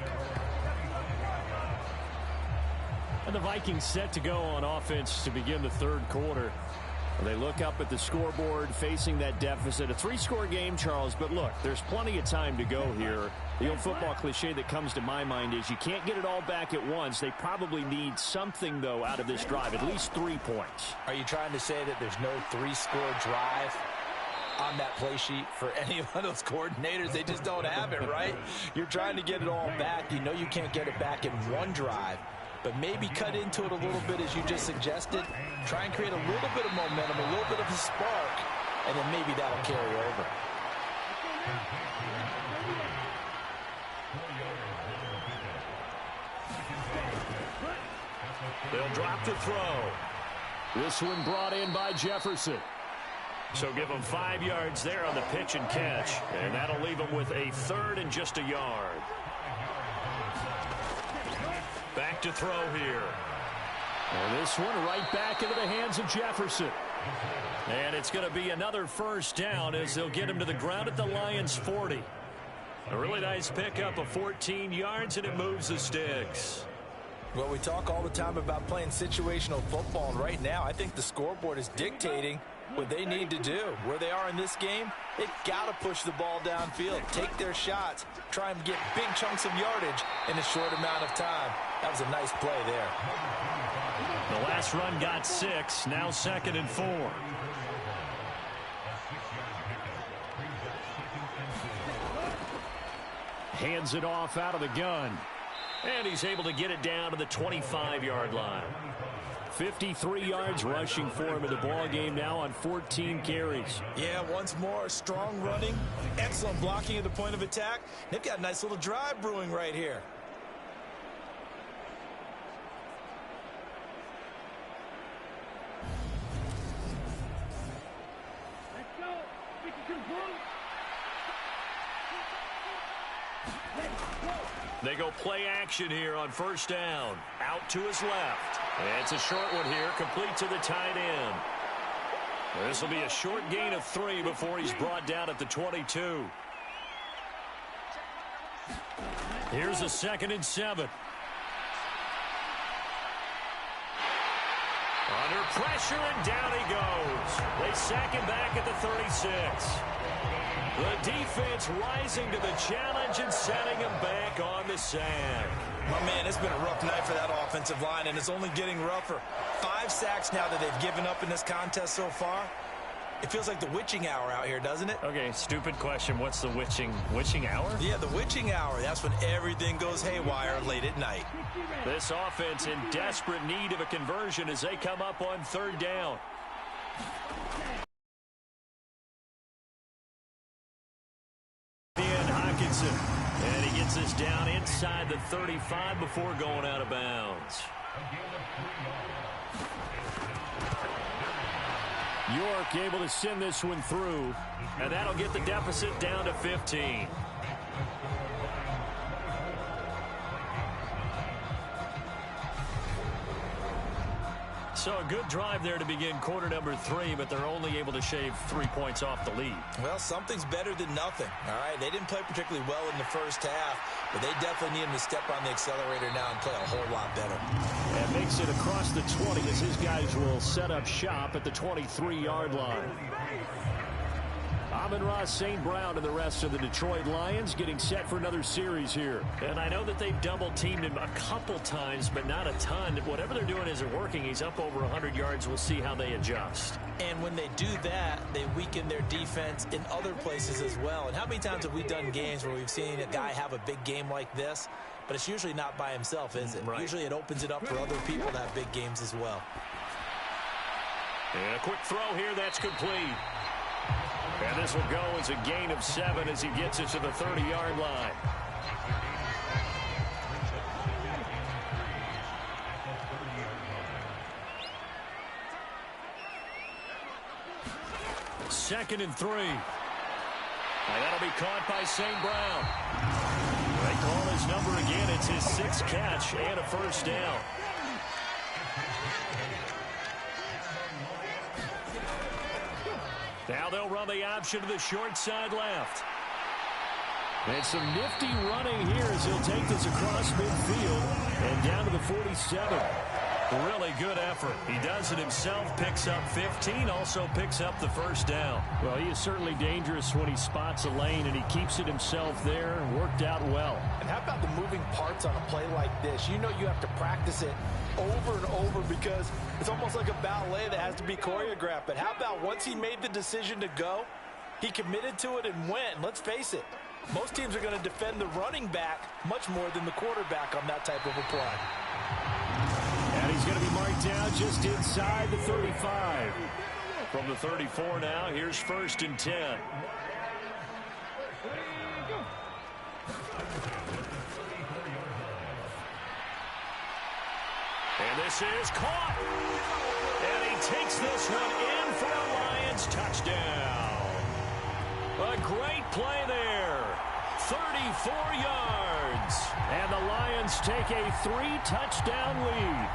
And the Vikings set to go on offense to begin the third quarter. They look up at the scoreboard, facing that deficit. A 3-score game, Charles, but look, there's plenty of time to go here. The old football cliche that comes to my mind is you can't get it all back at once. They probably need something, though, out of this drive, at least 3 points. Are you trying to say that there's no 3-score drive on that play sheet for any one of those coordinators? They just don't have it, right? You're trying to get it all back. You know you can't get it back in one drive, but maybe cut into it a little bit as you just suggested. Try and create a little bit of momentum, a little bit of a spark, and then maybe that'll carry over. They'll drop the throw. This one brought in by Jefferson. So give them 5 yards there on the pitch and catch, and that'll leave them with a third and just a yard. Back to throw here. And this one right back into the hands of Jefferson. And it's going to be another first down as they'll get him to the ground at the Lions' 40. A really nice pickup of 14 yards, and it moves the sticks. Well, we talk all the time about playing situational football, and right now I think the scoreboard is dictating what they need to do. Where they are in this game, they've got to push the ball downfield, take their shots, try and get big chunks of yardage in a short amount of time. That was a nice play there. The last run got 6, now 2nd and 4. Hands it off out of the gun. And he's able to get it down to the 25-yard line. 53 yards rushing for him in the ball game now on 14 carries. Yeah, once more, strong running, excellent blocking at the point of attack. They've got a nice little drive brewing right here. They go play action here on first down. Out to his left. And it's a short one here, complete to the tight end. This will be a short gain of 3 before he's brought down at the 22. Here's a 2nd and 7. Under pressure, and down he goes. They sack him back at the 36. The defense rising to the challenge and setting him back on the sack. My man, it's been a rough night for that offensive line, and it's only getting rougher. 5 sacks now that they've given up in this contest so far. It feels like the witching hour out here, doesn't it? Okay, stupid question. What's the witching hour? Yeah, the witching hour. That's when everything goes haywire late at night. This offense in desperate need of a conversion as they come up on 3rd down. And he gets this down inside the 35 before going out of bounds. York able to send this one through, and that'll get the deficit down to 15. So a good drive there to begin quarter number 3, but they're only able to shave 3 points off the lead. Well, something's better than nothing, all right? They didn't play particularly well in the first half, but they definitely need him to step on the accelerator now and play a whole lot better. And makes it across the 20 as his guys will set up shop at the 23-yard line. Amon-Ra St. Brown and the rest of the Detroit Lions getting set for another series here. And I know that they've double-teamed him a couple times, but not a ton. Whatever they're doing isn't working. He's up over 100 yards. We'll see how they adjust. And when they do that, they weaken their defense in other places as well. And how many times have we done games where we've seen a guy have a big game like this, but it's usually not by himself, is it? Right. Usually it opens it up for other people to have big games as well. And a quick throw here, that's complete. And this will go as a gain of 7 as he gets it to the 30-yard line. Second and 3. And that'll be caught by St. Brown. They call his number again. It's his 6th catch and a first down. Now they'll run the option to the short side left. And some nifty running here as he'll take this across midfield and down to the 47. Really good effort. He does it himself, picks up 15, also picks up the first down. Well, he is certainly dangerous when he spots a lane, and he keeps it himself there and worked out well. And how about the moving parts on a play like this? You know you have to practice it over and over because it's almost like a ballet that has to be choreographed. But how about once he made the decision to go, he committed to it and went. Let's face it, most teams are going to defend the running back much more than the quarterback on that type of a play. And he's going to be marked down just inside the 35. From the 34 now, here's 1st and 10. And this is caught. And he takes this one in for a Lions touchdown. A great play there. 34 yards. And the Lions take a 3-touchdown lead.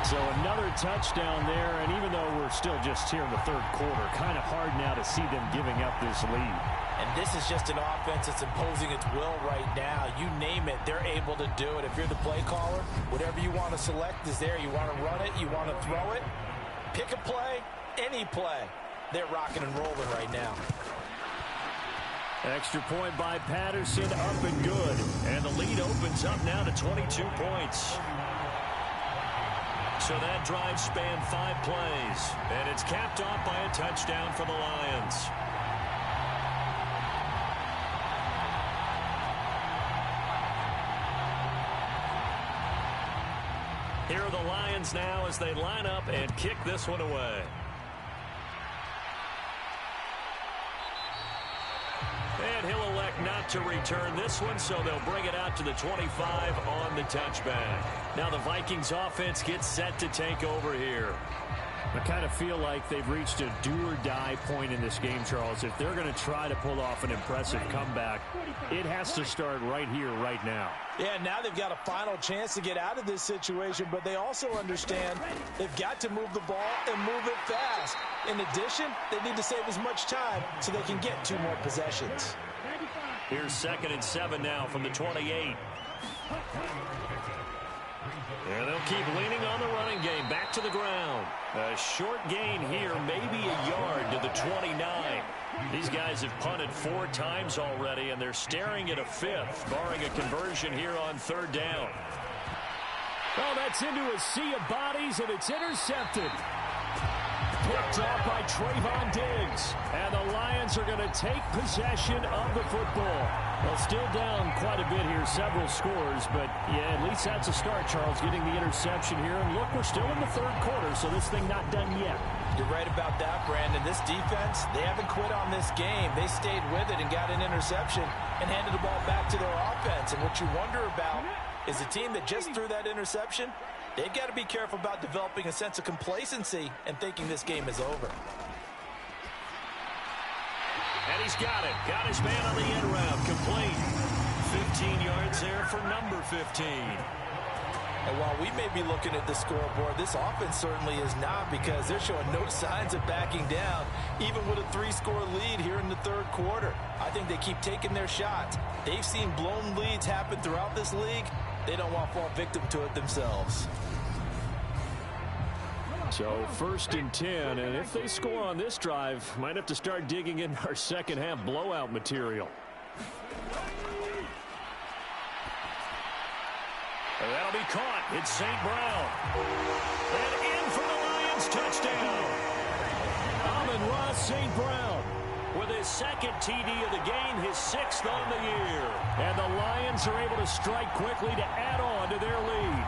So another touchdown there, and even though we're still just here in the 3rd quarter, kind of hard now to see them giving up this lead. And this is just an offense that's imposing its will right now. You name it, they're able to do it. If you're the play caller, whatever you want to select is there. You want to run it, you want to throw it, pick a play, any play. They're rocking and rolling right now. Extra point by Patterson, up and good. And the lead opens up now to 22 points. So that drive spanned 5 plays. And it's capped off by a touchdown for the Lions. Here are the Lions now as they line up and kick this one away. And he'll elect not to return this one, so they'll bring it out to the 25 on the touchback. Now the Vikings offense gets set to take over here. I kind of feel like they've reached a do-or-die point in this game, Charles. If they're going to try to pull off an impressive comeback, it has to start right here, right now. Yeah, now they've got a final chance to get out of this situation, but they also understand they've got to move the ball and move it fast. In addition, they need to save as much time so they can get 2 more possessions. Here's 2nd and 7 now from the 28. And they'll keep leaning on the running game. Back to the ground. A short gain here, maybe a yard to the 29. These guys have punted 4 times already, and they're staring at a 5th, barring a conversion here on 3rd down. Oh, that's into a sea of bodies, and it's intercepted. Picked off by Trayvon Diggs. And the Lions are going to take possession of the football. Well, still down quite a bit here, several scores, but yeah, at least that's a start, Charles, getting the interception here. And look, we're still in the 3rd quarter, so this thing not done yet. You're right about that, Brandon. This defense, they haven't quit on this game. They stayed with it and got an interception and handed the ball back to their offense. And what you wonder about is a team that just threw that interception, they've got to be careful about developing a sense of complacency and thinking this game is over. And he's got it. Got his man on the end route. Complete. 15 yards there for number 15. And while we may be looking at the scoreboard, this offense certainly is not, because they're showing no signs of backing down, even with a 3-score lead here in the 3rd quarter. I think they keep taking their shots. They've seen blown leads happen throughout this league. They don't want to fall victim to it themselves. So 1st and 10, and if they score on this drive, might have to start digging in our second-half blowout material. And that'll be caught. It's St. Brown. And in for the Lions touchdown. Amon-Ra St. Brown with his 2nd TD of the game, his 6th on the year. And the Lions are able to strike quickly to add on to their lead.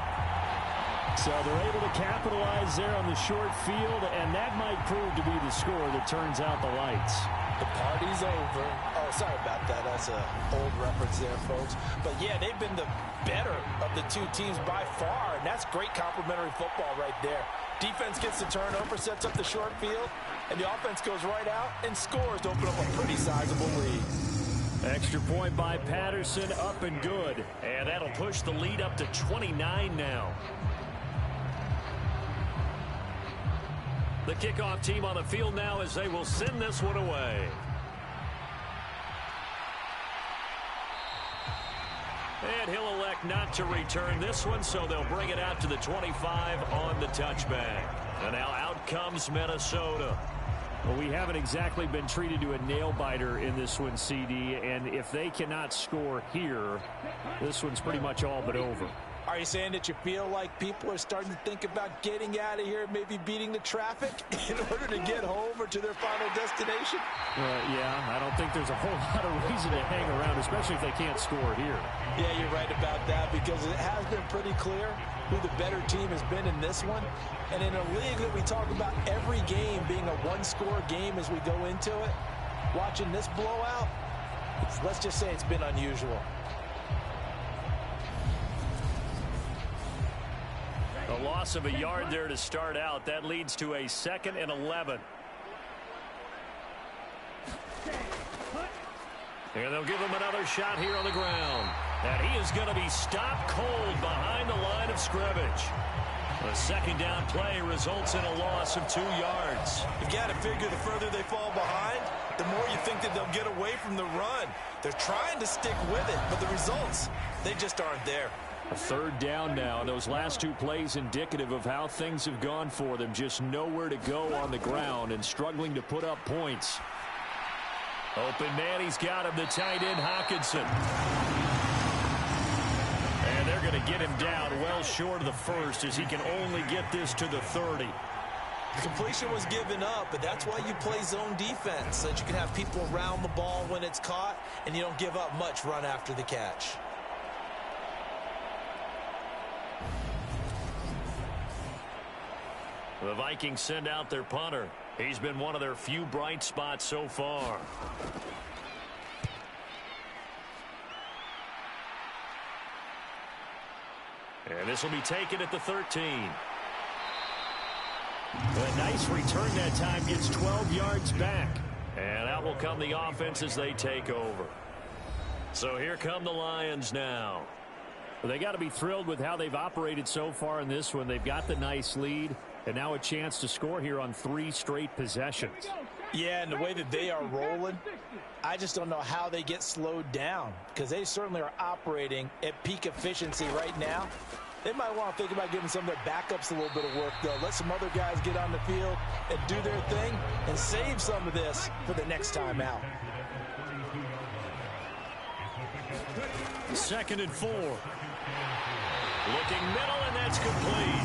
So they're able to capitalize there on the short field, and that might prove to be the score that turns out the lights. The party's over. Oh, sorry about that. That's an old reference there, folks. But, yeah, they've been the better of the 2 teams by far, and that's great complimentary football right there. Defense gets the turnover, sets up the short field, and the offense goes right out and scores to open up a pretty sizable lead. Extra point by Patterson, up and good. And that'll push the lead up to 29 now. The kickoff team on the field now as they will send this one away. And he'll elect not to return this one, so they'll bring it out to the 25 on the touchback. And now out comes Minnesota. Well, we haven't exactly been treated to a nail-biter in this one, CD, and if they cannot score here, this one's pretty much all but over. Are you saying that you feel like people are starting to think about getting out of here, maybe beating the traffic in order to get home or to their final destination? Yeah, I don't think there's a whole lot of reason to hang around, especially if they can't score here. Yeah, you're right about that, because it has been pretty clear who the better team has been in this one. And in a league that we talk about every game being a 1-score game as we go into it, watching this blowout, let's just say it's been unusual. A loss of a yard there to start out. That leads to a 2nd and 11. And they'll give him another shot here on the ground. And he is going to be stopped cold behind the line of scrimmage. A 2nd down play results in a loss of 2 yards. You've got to figure the further they fall behind, the more you think that they'll get away from the run. They're trying to stick with it, but the results, they just aren't there. A 3rd down now, and those last 2 plays indicative of how things have gone for them. Just nowhere to go on the ground and struggling to put up points. Open man, he's got him, the tight end Hockenson. And they're going to get him down well short of the 1st as he can only get this to the 30. The completion was given up, but that's why you play zone defense, so that you can have people around the ball when it's caught, and you don't give up much run after the catch. The Vikings send out their punter. He's been one of their few bright spots so far. And this will be taken at the 13. A nice Nice return that time. Gets 12 yards back. And out will come the offense as they take over. So here come the Lions now. Well, they got to be thrilled with how they've operated so far in this one. They've got the nice lead, and now a chance to score here on 3 straight possessions. Yeah, and the way that they are rolling, I just don't know how they get slowed down, because they certainly are operating at peak efficiency right now. They might want to think about giving some of their backups a little bit of work, though. Let some other guys get on the field and do their thing and save some of this for the next time out. 2nd and 4. Looking middle, and that's complete.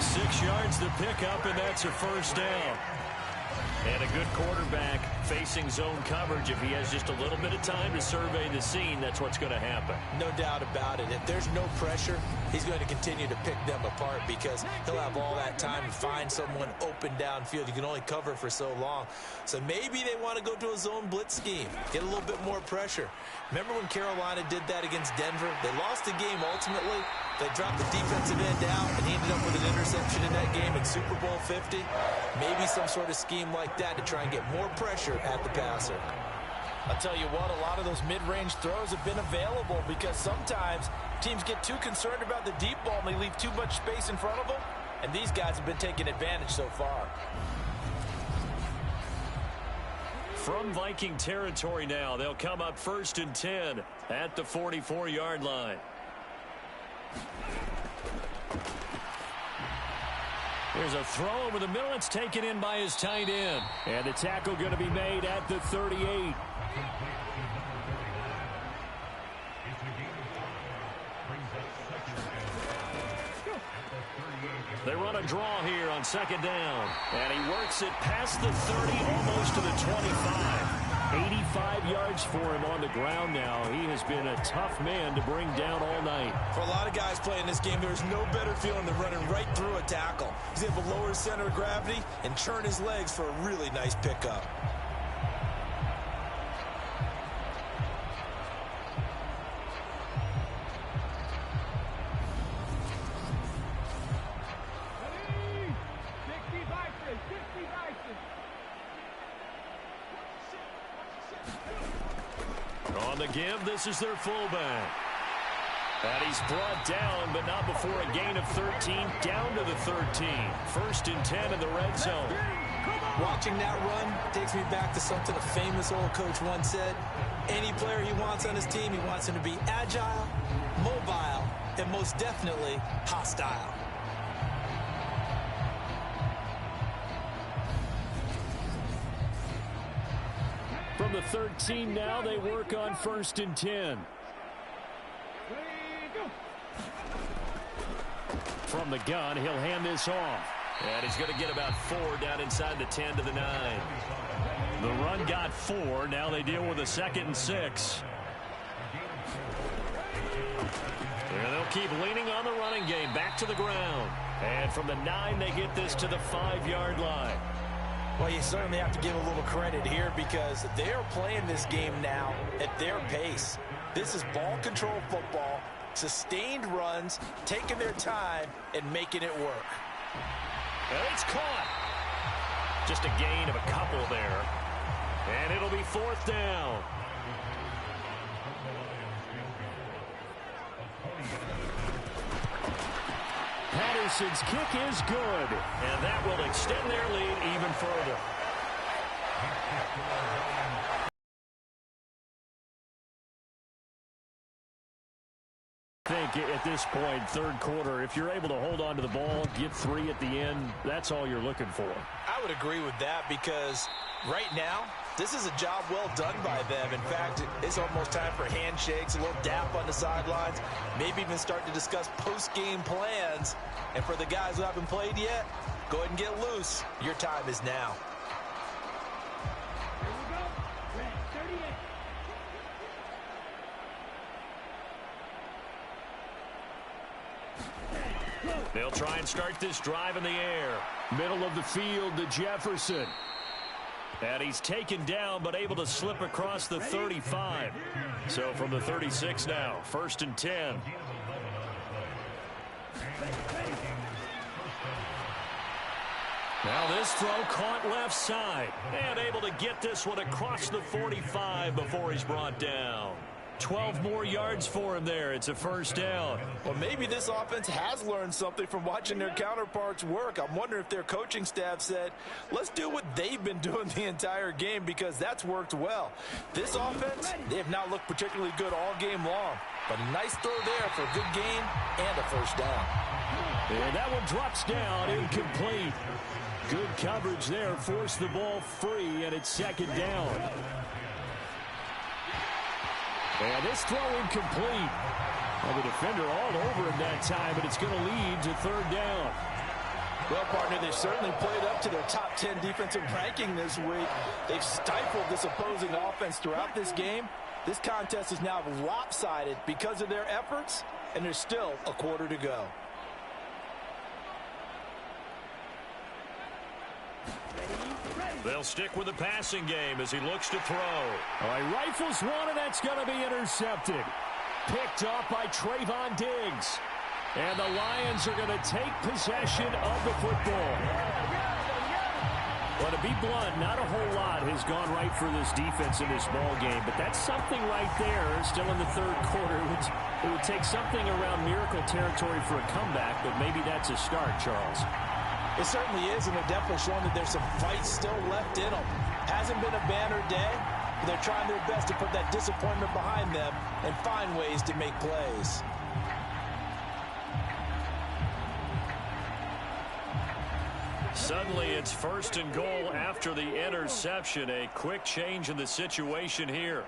6 yards to pick up, and that's a first down. And a good quarterback facing zone coverage. If he has just a little bit of time to survey the scene, that's what's going to happen. No doubt about it. If there's no pressure, he's going to continue to pick them apart because he'll have all that time to find someone open downfield. You can only cover for so long. So maybe they want to go to a zone blitz scheme, get a little bit more pressure. Remember when Carolina did that against Denver? They lost the game ultimately. They dropped the defensive end out, and he ended up with an interception in that game in Super Bowl 50. Maybe some sort of scheme like that to try and get more pressure at the passer. I'll tell you what, a lot of those mid-range throws have been available because sometimes teams get too concerned about the deep ball and they leave too much space in front of them, and these guys have been taking advantage so far. From Viking territory now, they'll come up 1st and 10 at the 44-yard line. There's a throw over the middle. It's taken in by his tight end. And the tackle going to be made at the 38. They run a draw here on 2nd down. And he works it past the 30, almost to the 25. 85 yards for him on the ground now. He has been a tough man to bring down all night. For a lot of guys playing this game, there's no better feeling than running right through a tackle. He's able to lower his center of gravity and churn his legs for a really nice pickup. On the give, this is their fullback. And he's brought down, but not before a gain of 13, down to the 13. 1st and 10 in the red zone. Watching that run takes me back to something a famous old coach once said. Any player he wants on his team, he wants him to be agile, mobile, and most definitely hostile. From the 13 now, they work on 1st and 10. From the gun, he'll hand this off. And he's going to get about 4 down inside the 10 to the 9. The run got 4. Now they deal with a 2nd and 6. And they'll keep leaning on the running game. Back to the ground. And from the 9, they get this to the 5-yard line. Well, you certainly have to give a little credit here because they're playing this game now at their pace. This is ball control football, sustained runs, taking their time, and making it work. And it's caught. Just a gain of a couple there. And it'll be 4th down. Patterson's kick is good. And that will extend their lead even further. I think at this point, 3rd quarter, if you're able to hold on to the ball, get 3 at the end, that's all you're looking for. I would agree with that because right now, this is a job well done by them. In fact, it's almost time for handshakes, a little dap on the sidelines, maybe even start to discuss post-game plans. And for the guys who haven't played yet, go ahead and get loose. Your time is now. They'll try and start this drive in the air. Middle of the field to Jefferson. And he's taken down, but able to slip across the 35. So from the 36 now, 1st and 10. Now this throw caught left side. And able to get this one across the 45 before he's brought down. 12 more yards for him there. It's a first down. Well, maybe this offense has learned something from watching their counterparts work. I'm wondering if their coaching staff said, let's do what they've been doing the entire game, because that's worked well. This offense, they have not looked particularly good all game long. But a nice throw there for a good gain and a first down. And that one drops down, incomplete. Good coverage there, forced the ball free, and it's second down. And this throw incomplete. Well, the defender all over him that time, but it's going to lead to third down. Well, partner, they've certainly played up to their top 10 defensive ranking this week. They've stifled this opposing offense throughout this game. This contest is now lopsided because of their efforts, and there's still a quarter to go. They'll stick with the passing game as he looks to throw. All right, rifles one, and that's going to be intercepted. Picked off by Trayvon Diggs. And the Lions are going to take possession of the football. Well, to be blunt, not a whole lot has gone right for this defense in this ball game, but that's something right there. Still in the third quarter. It would take something around miracle territory for a comeback, but maybe that's a start, Charles. It certainly is, and they're definitely showing that there's some fight still left in them. Hasn't been a banner day, but they're trying their best to put that disappointment behind them and find ways to make plays. Suddenly it's first and goal after the interception. A quick change in the situation here.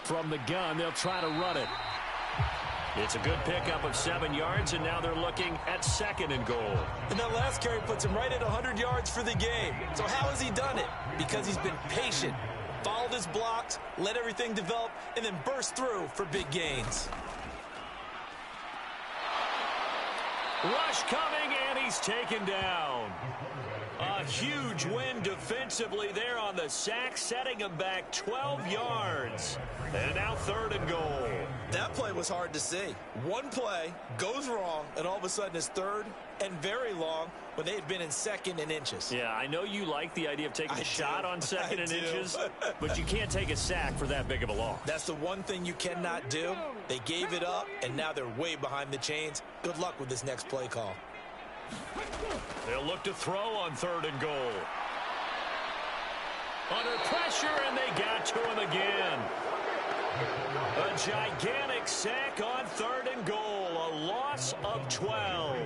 From the gun, they'll try to run it. It's a good pickup of 7 yards, and now they're looking at second and goal. And that last carry puts him right at 100 yards for the game. So how has he done it? Because he's been patient, followed his blocks, let everything develop, and then burst through for big gains. Rush coming, and he's taken down. A huge win defensively there on the sack, setting him back 12 yards. And now third and goal. That play was hard to see. One play goes wrong, and all of a sudden it's third and very long when they had been in second and inches. Yeah, I know you like the idea of taking a shot on second and inches, but you can't take a sack for that big of a loss. That's the one thing you cannot do. They gave it up, and now they're way behind the chains. Good luck with this next play call. They'll look to throw on third and goal. Under pressure, and they got to him again. A gigantic sack on third and goal. A loss of 12.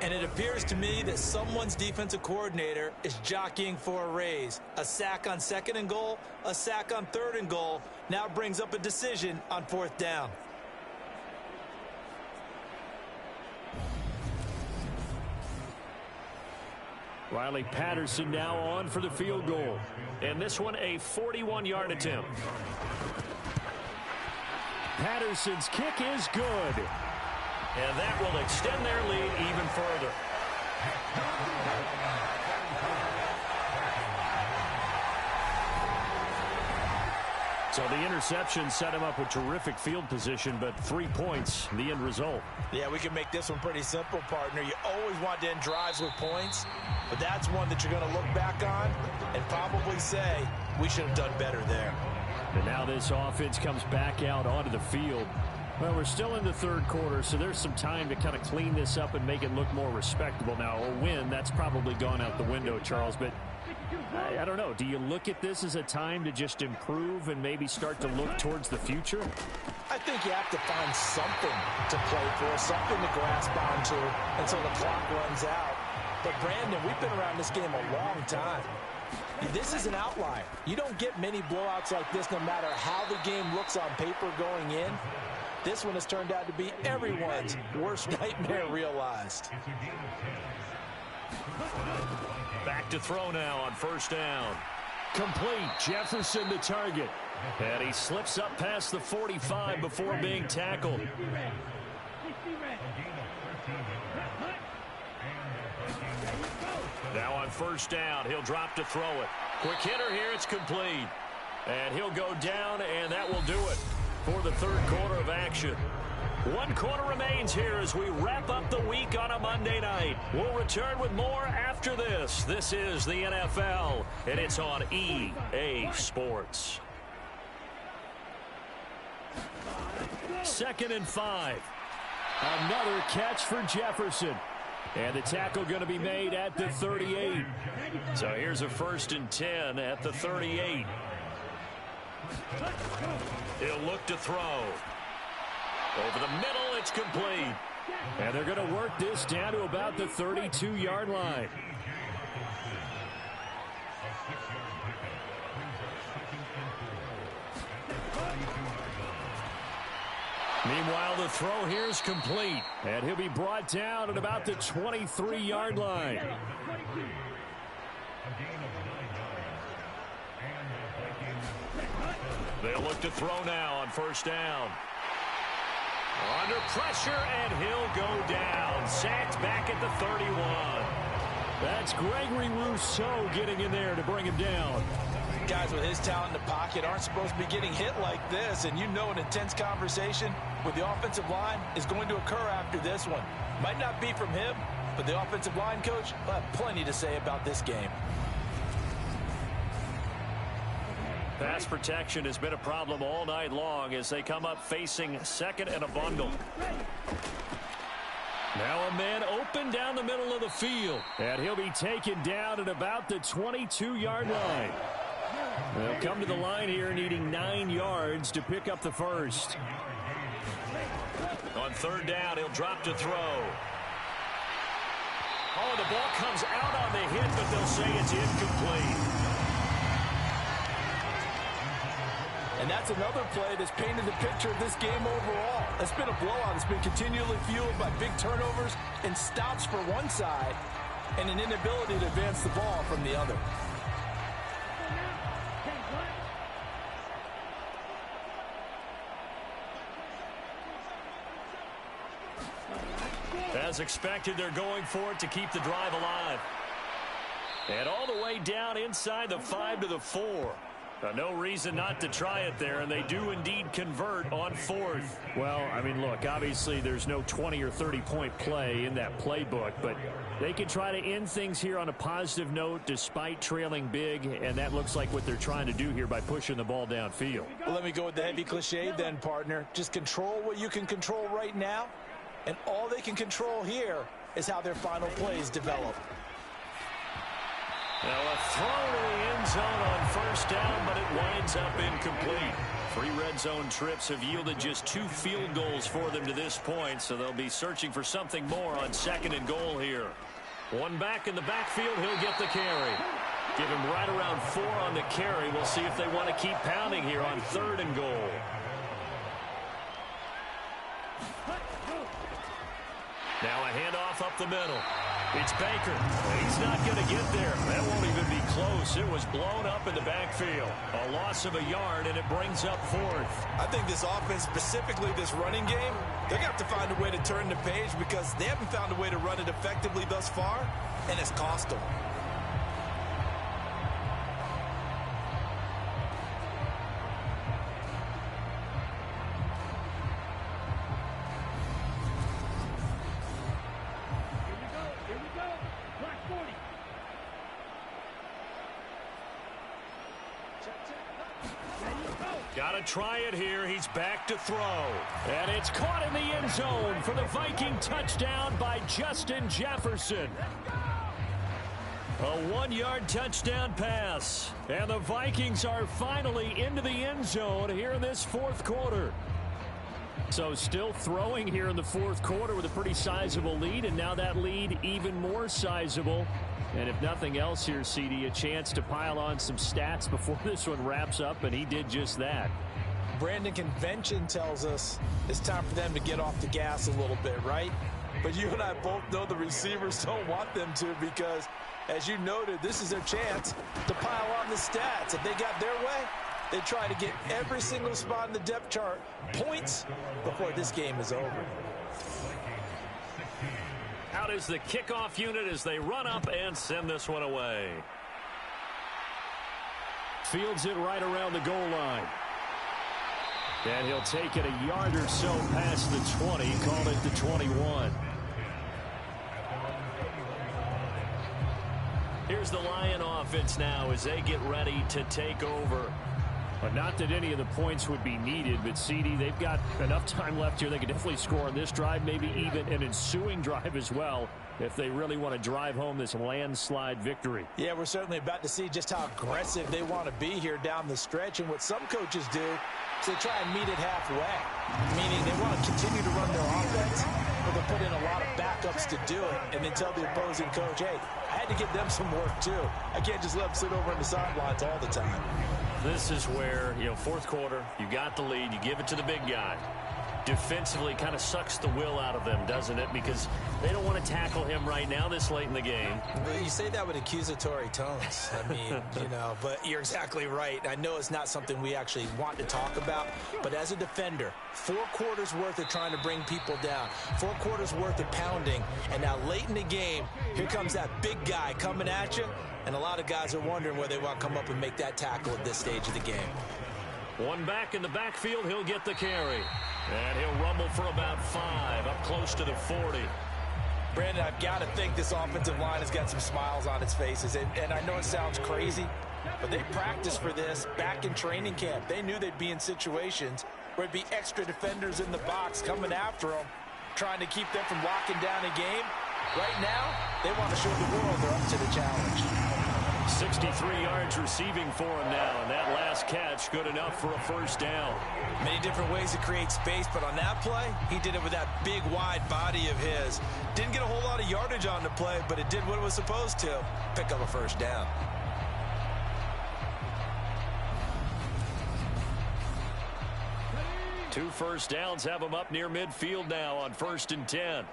And it appears to me that someone's defensive coordinator is jockeying for a raise. A sack on second and goal, a sack on third and goal now brings up a decision on fourth down. Riley Patterson now on for the field goal. And this one a 41-yard attempt. Patterson's kick is good. And that will extend their lead even further. So the interception set him up with terrific field position, but 3 points, the end result. Yeah, we can make this one pretty simple, partner. You always want to end drives with points, but that's one that you're going to look back on and probably say, we should have done better there. And now this offense comes back out onto the field. Well, we're still in the third quarter, so there's some time to kind of clean this up and make it look more respectable. Now, a win, that's probably gone out the window, Charles, but I don't know. Do you look at this as a time to just improve and maybe start to look towards the future? I think you have to find something to play for, something to grasp onto until the clock runs out. But, Brandon, we've been around this game a long time. This is an outlier. You don't get many blowouts like this no matter how the game looks on paper going in. This one has turned out to be everyone's worst nightmare realized. Back to throw now on first down. Complete. Jefferson the target. And he slips up past the 45 before being tackled. Now on first down, he'll drop to throw it. Quick hitter here, it's complete. And he'll go down, and that will do it for the third quarter of action. 1 quarter remains here as we wrap up the week on a Monday night. We'll return with more after this. This is the NFL, and it's on EA Sports. 2nd and 5. Another catch for Jefferson. And the tackle going to be made at the 38. So here's a 1st and 10 at the 38. He'll look to throw. Over the middle, it's complete. And they're going to work this down to about the 32-yard line. Meanwhile, the throw here is complete. And he'll be brought down at about the 23-yard line. They'll look to throw now on 1st down. Under pressure, and he'll go down. Sacked back at the 31. That's Gregory Rousseau getting in there to bring him down. Guys with his talent in the pocket aren't supposed to be getting hit like this, and you know an intense conversation with the offensive line is going to occur after this one. Might not be from him, but the offensive line coach will have plenty to say about this game. Pass protection has been a problem all night long as they come up facing 2nd and a bundle. Now a man open down the middle of the field. And he'll be taken down at about the 22-yard line. They'll come to the line here needing 9 yards to pick up the 1st. On 3rd down, he'll drop to throw. Oh, the ball comes out on the hit, but they'll say it's incomplete. And that's another play that's painted the picture of this game overall. It's been a blowout. It's been continually fueled by big turnovers and stops for one side and an inability to advance the ball from the other. As expected, they're going for it to keep the drive alive. And all the way down inside the 5 to the 4. No reason not to try it there, and they do indeed convert on 4th. Well, I mean, look, obviously there's no 20 or 30-point play in that playbook, but they can try to end things here on a positive note despite trailing big, and that looks like what they're trying to do here by pushing the ball downfield. Well, let me go with the heavy cliche then, partner. Just control what you can control right now, and all they can control here is how their final plays develop. Now a throw to the end zone on 1st down, but it winds up incomplete. 3 red zone trips have yielded just 2 field goals for them to this point, so they'll be searching for something more on 2nd and goal here. 1 back in the backfield, he'll get the carry. Give him right around 4 on the carry. We'll see if they want to keep pounding here on 3rd and goal. Now a handoff up the middle. It's Baker. He's not going to get there. That won't even be close. It was blown up in the backfield. A loss of a yard, and it brings up 4th. I think this offense, specifically this running game, they're going to have to find a way to turn the page because they haven't found a way to run it effectively thus far, and it's cost them. Got to try it here. He's back to throw. And it's caught in the end zone for the Viking touchdown by Justin Jefferson. A 1-yard touchdown pass. And the Vikings are finally into the end zone here in this 4th quarter. So still throwing here in the 4th quarter with a pretty sizable lead, and now that lead even more sizable. And if nothing else here, CD, a chance to pile on some stats before this one wraps up, and he did just that. Brandon, convention tells us it's time for them to get off the gas a little bit, right? But you and I both know the receivers don't want them to because, as you noted, this is their chance to pile on the stats. If they got their way, they try to get every single spot in the depth chart points before this game is over. Out is the kickoff unit as they run up and send this one away. Fields it right around the goal line. And he'll take it a yard or so past the 20, call it the 21. Here's the Lion offense now as they get ready to take over. But not that any of the points would be needed, but CD, they've got enough time left here. They could definitely score on this drive, maybe even an ensuing drive as well, if they really want to drive home this landslide victory. Yeah, we're certainly about to see just how aggressive they want to be here down the stretch. And what some coaches do is they try and meet it halfway, meaning they want to continue to run their offense, but they'll put in a lot of backups to do it, and then tell the opposing coach, hey, I had to give them some work too. I can't just let them sit over on the sidelines all the time. This is where, fourth quarter, you got the lead, you give it to the big guy. Defensively kind of sucks the will out of them, doesn't it? Because they don't want to tackle him right now this late in the game. Well, you say that with accusatory tones. I mean, but you're exactly right. I know it's not something we actually want to talk about, but as a defender, 4 quarters worth of trying to bring people down, 4 quarters worth of pounding, and now late in the game, here comes that big guy coming at you, and a lot of guys are wondering where they want to come up and make that tackle at this stage of the game. One back in the backfield, he'll get the carry. And he'll rumble for about 5, up close to the 40. Brandon, I've got to think this offensive line has got some smiles on its faces. And I know it sounds crazy, but they practiced for this back in training camp. They knew they'd be in situations where it'd be extra defenders in the box coming after them, trying to keep them from locking down a game. Right now, they want to show the world they're up to the challenge. 63 yards receiving for him now, and that last catch good enough for a first down. Many different ways to create space, but on that play, he did it with that big, wide body of his. Didn't get a whole lot of yardage on the play, but it did what it was supposed to, pick up a first down. Two first downs have him up near midfield now on 1st and 10.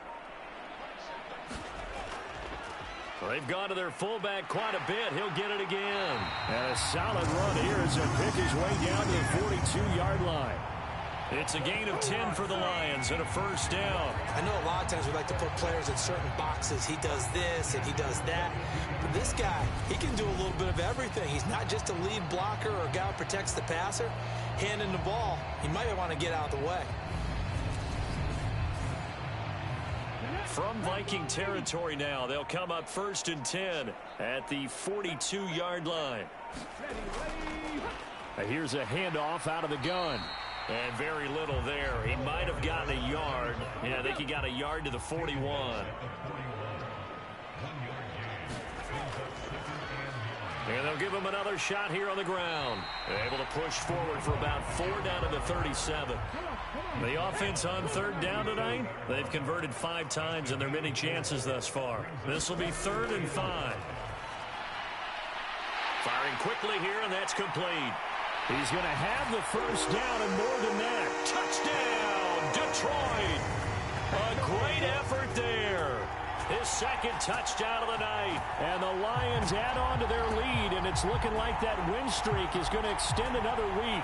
They've gone to their fullback quite a bit. He'll get it again. And a solid run here as he'll pick his way down to the 42-yard line. It's a gain of 10 for the Lions and a first down. I know a lot of times we like to put players in certain boxes. He does this and he does that. But this guy, he can do a little bit of everything. He's not just a lead blocker or a guy who protects the passer. Handing the ball, he might want to get out of the way. From Viking territory now, they'll come up 1st and 10 at the 42-yard line. Here's a handoff out of the gun. And very little there. He might have gotten a yard. Yeah, I think he got a yard to the 41. And they'll give him another shot here on the ground. Able to push forward for about 4 down to the 37. The offense on 3rd down tonight, they've converted 5 times in their many chances thus far. This will be 3rd and 5. Firing quickly here, and that's complete. He's going to have the first down and more than that. Touchdown, Detroit. A great effort there. His 2nd touchdown of the night. And the Lions add on to their lead, and it's looking like that win streak is going to extend another week.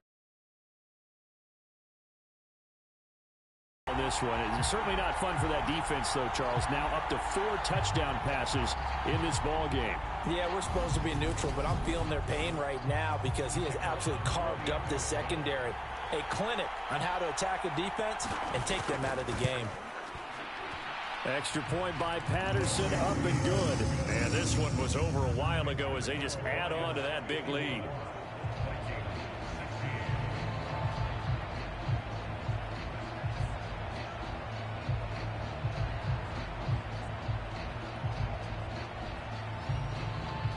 On this one, it's certainly not fun for that defense, though, Charles. Now up to 4 touchdown passes in this ball game. Yeah, we're supposed to be neutral, but I'm feeling their pain right now because he has absolutely carved up this secondary. A clinic on how to attack a defense and take them out of the game. Extra point by Patterson, up and good. And this one was over a while ago as they just add on to that big lead.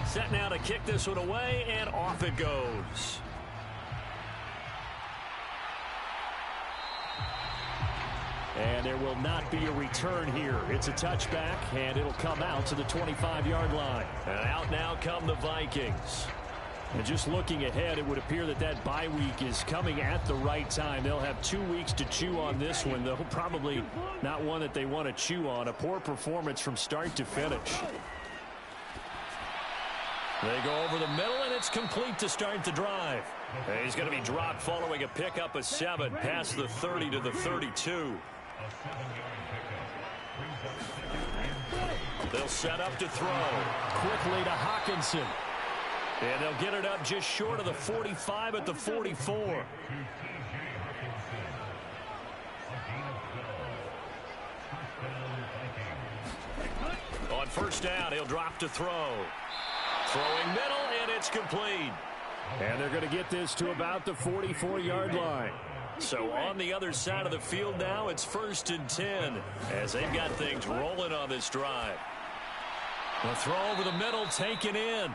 Set now to kick this one away, and off it goes. And there will not be a return here. It's a touchback, and it'll come out to the 25-yard line. And out now come the Vikings. And just looking ahead, it would appear that that bye week is coming at the right time. They'll have 2 weeks to chew on this one, though. Probably not one that they want to chew on. A poor performance from start to finish. They go over the middle, and it's complete to start the drive. And he's going to be dropped following a pickup of 7 past the 30 to the 32. They'll set up to throw. Quickly to Hawkinson. And they'll get it up just short of the 45 at the 44. first down. He'll drop to throw. Throwing middle, and it's complete. And they're going to get this to about the 44-yard line. So on the other side of the field now, it's 1st and 10 as they've got things rolling on this drive. The throw over the middle taken in.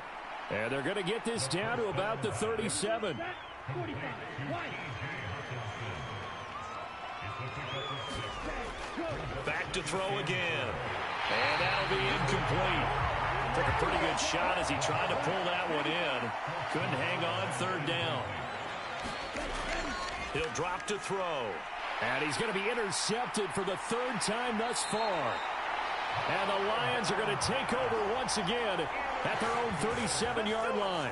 And they're going to get this down to about the 37. Back to throw again. And that'll be incomplete. Took a pretty good shot as he tried to pull that one in. Couldn't hang on 3rd down. He'll drop to throw. And he's going to be intercepted for the 3rd time thus far. And the Lions are going to take over once again at their own 37-yard line.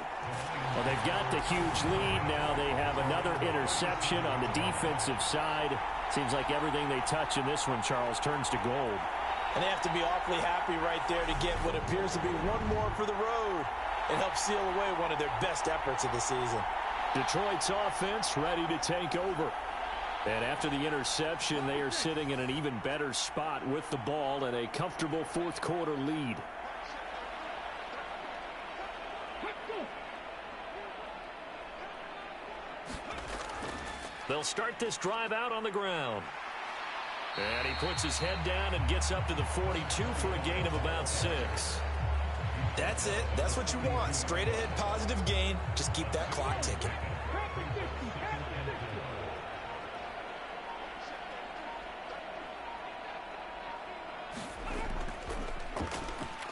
Well, they've got the huge lead. Now they have another interception on the defensive side. Seems like everything they touch in this one, Charles, turns to gold. And they have to be awfully happy right there to get what appears to be one more for the road and help seal away one of their best efforts of the season. Detroit's offense ready to take over. And after the interception, they are sitting in an even better spot with the ball and a comfortable 4th quarter lead. They'll start this drive out on the ground. And he puts his head down and gets up to the 42 for a gain of about 6. That's it. That's what you want. Straight ahead positive gain. Just keep that clock ticking.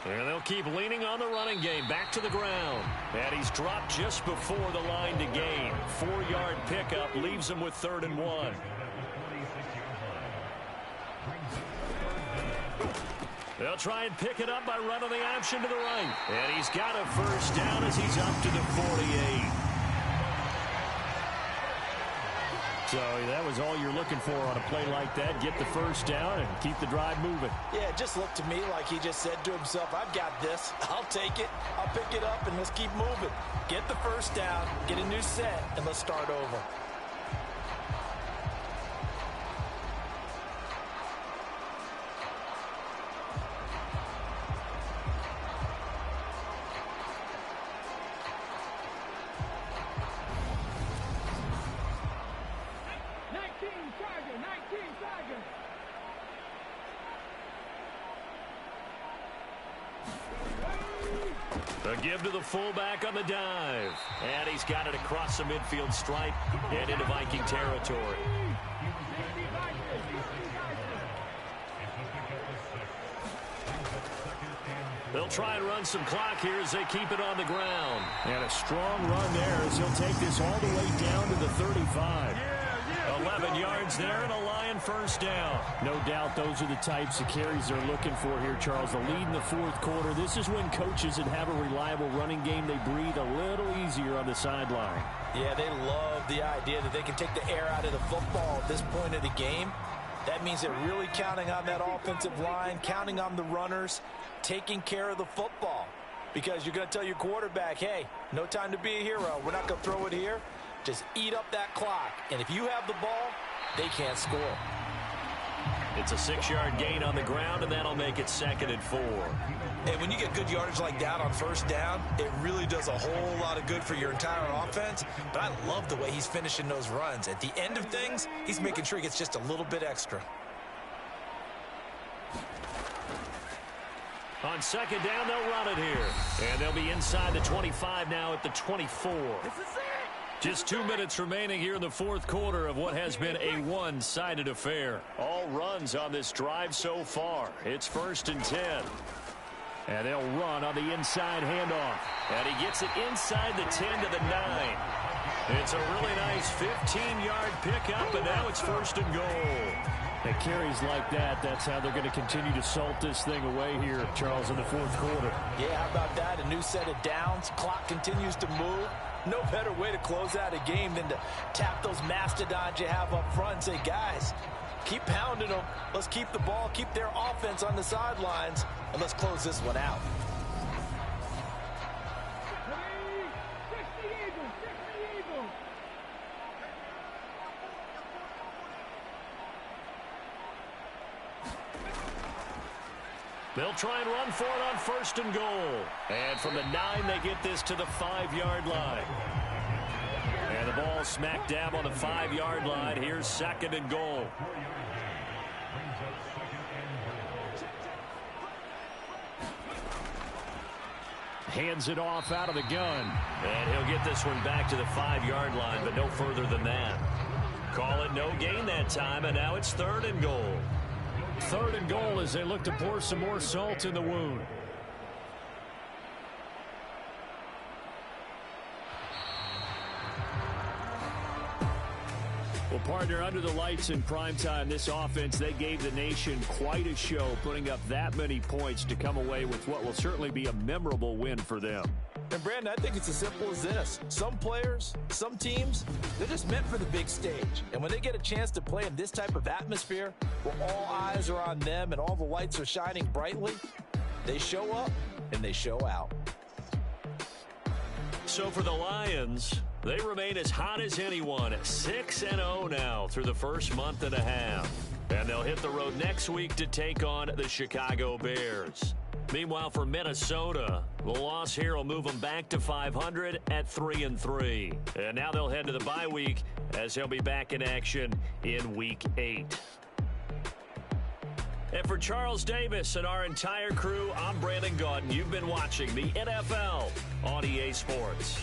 And they'll keep leaning on the running game. Back to the ground. And he's dropped just before the line to gain. 4-yard pickup leaves him with 3rd and 1. They'll try and pick it up by running the option to the right. And he's got a first down as he's up to the 48. So that was all you're looking for on a play like that. Get the first down and keep the drive moving. Yeah, it just looked to me like he just said to himself, I've got this. I'll take it. I'll pick it up, and let's keep moving. Get the first down, get a new set, and let's start over. A give to the fullback on the dive. And he's got it across the midfield stripe and into Viking territory. They'll try and run some clock here as they keep it on the ground. And a strong run there as he'll take this all the way down to the 35. 11 yards there and a Lion first down. No doubt those are the types of carries they're looking for here, Charles. The lead in the 4th quarter. This is when coaches that have a reliable running game, they breathe a little easier on the sideline. Yeah, they love the idea that they can take the air out of the football at this point of the game. That means they're really counting on that offensive line, counting on the runners, taking care of the football. Because you're going to tell your quarterback, hey, no time to be a hero. We're not going to throw it here. Just eat up that clock. And if you have the ball, they can't score. It's a 6-yard gain on the ground, and that'll make it 2nd and 4. And when you get good yardage like that on first down, it really does a whole lot of good for your entire offense. But I love the way he's finishing those runs. At the end of things, he's making sure he gets just a little bit extra. On 2nd down, they'll run it here. And they'll be inside the 25 now at the 24. Just 2 minutes remaining here in the 4th quarter of what has been a one-sided affair. All runs on this drive so far. It's 1st and 10. And they'll run on the inside handoff. And he gets it inside the 10 to the 9. It's a really nice 15-yard pickup, and now it's 1st and goal. At carries like that, that's how they're going to continue to salt this thing away here, Charles, in the 4th quarter. Yeah, how about that? A new set of downs. Clock continues to move. No better way to close out a game than to tap those mastodons you have up front and say, guys, keep pounding them. Let's keep the ball, keep their offense on the sidelines, and let's close this one out. They'll try and run for it on 1st and goal. And from the 9, they get this to the 5-yard line. And the ball smack dab on the 5-yard line. Here's 2nd and goal. Hands it off out of the gun. And he'll get this one back to the 5-yard line, but no further than that. Call it no gain that time, and now it's 3rd and goal. 3rd and goal as they look to pour some more salt in the wound. Well, partner, under the lights in primetime, this offense, they gave the nation quite a show, putting up that many points to come away with what will certainly be a memorable win for them. And, Brandon, I think it's as simple as this. Some players, some teams, they're just meant for the big stage. And when they get a chance to play in this type of atmosphere, where all eyes are on them and all the lights are shining brightly, they show up and they show out. So for the Lions, they remain as hot as anyone at 6-0 now through the first month and a half. And they'll hit the road next week to take on the Chicago Bears. Meanwhile, for Minnesota, the loss here will move them back to 500 at 3-3. And now they'll head to the bye week as they'll be back in action in Week 8. And for Charles Davis and our entire crew, I'm Brandon Gaudin. You've been watching the NFL on EA Sports.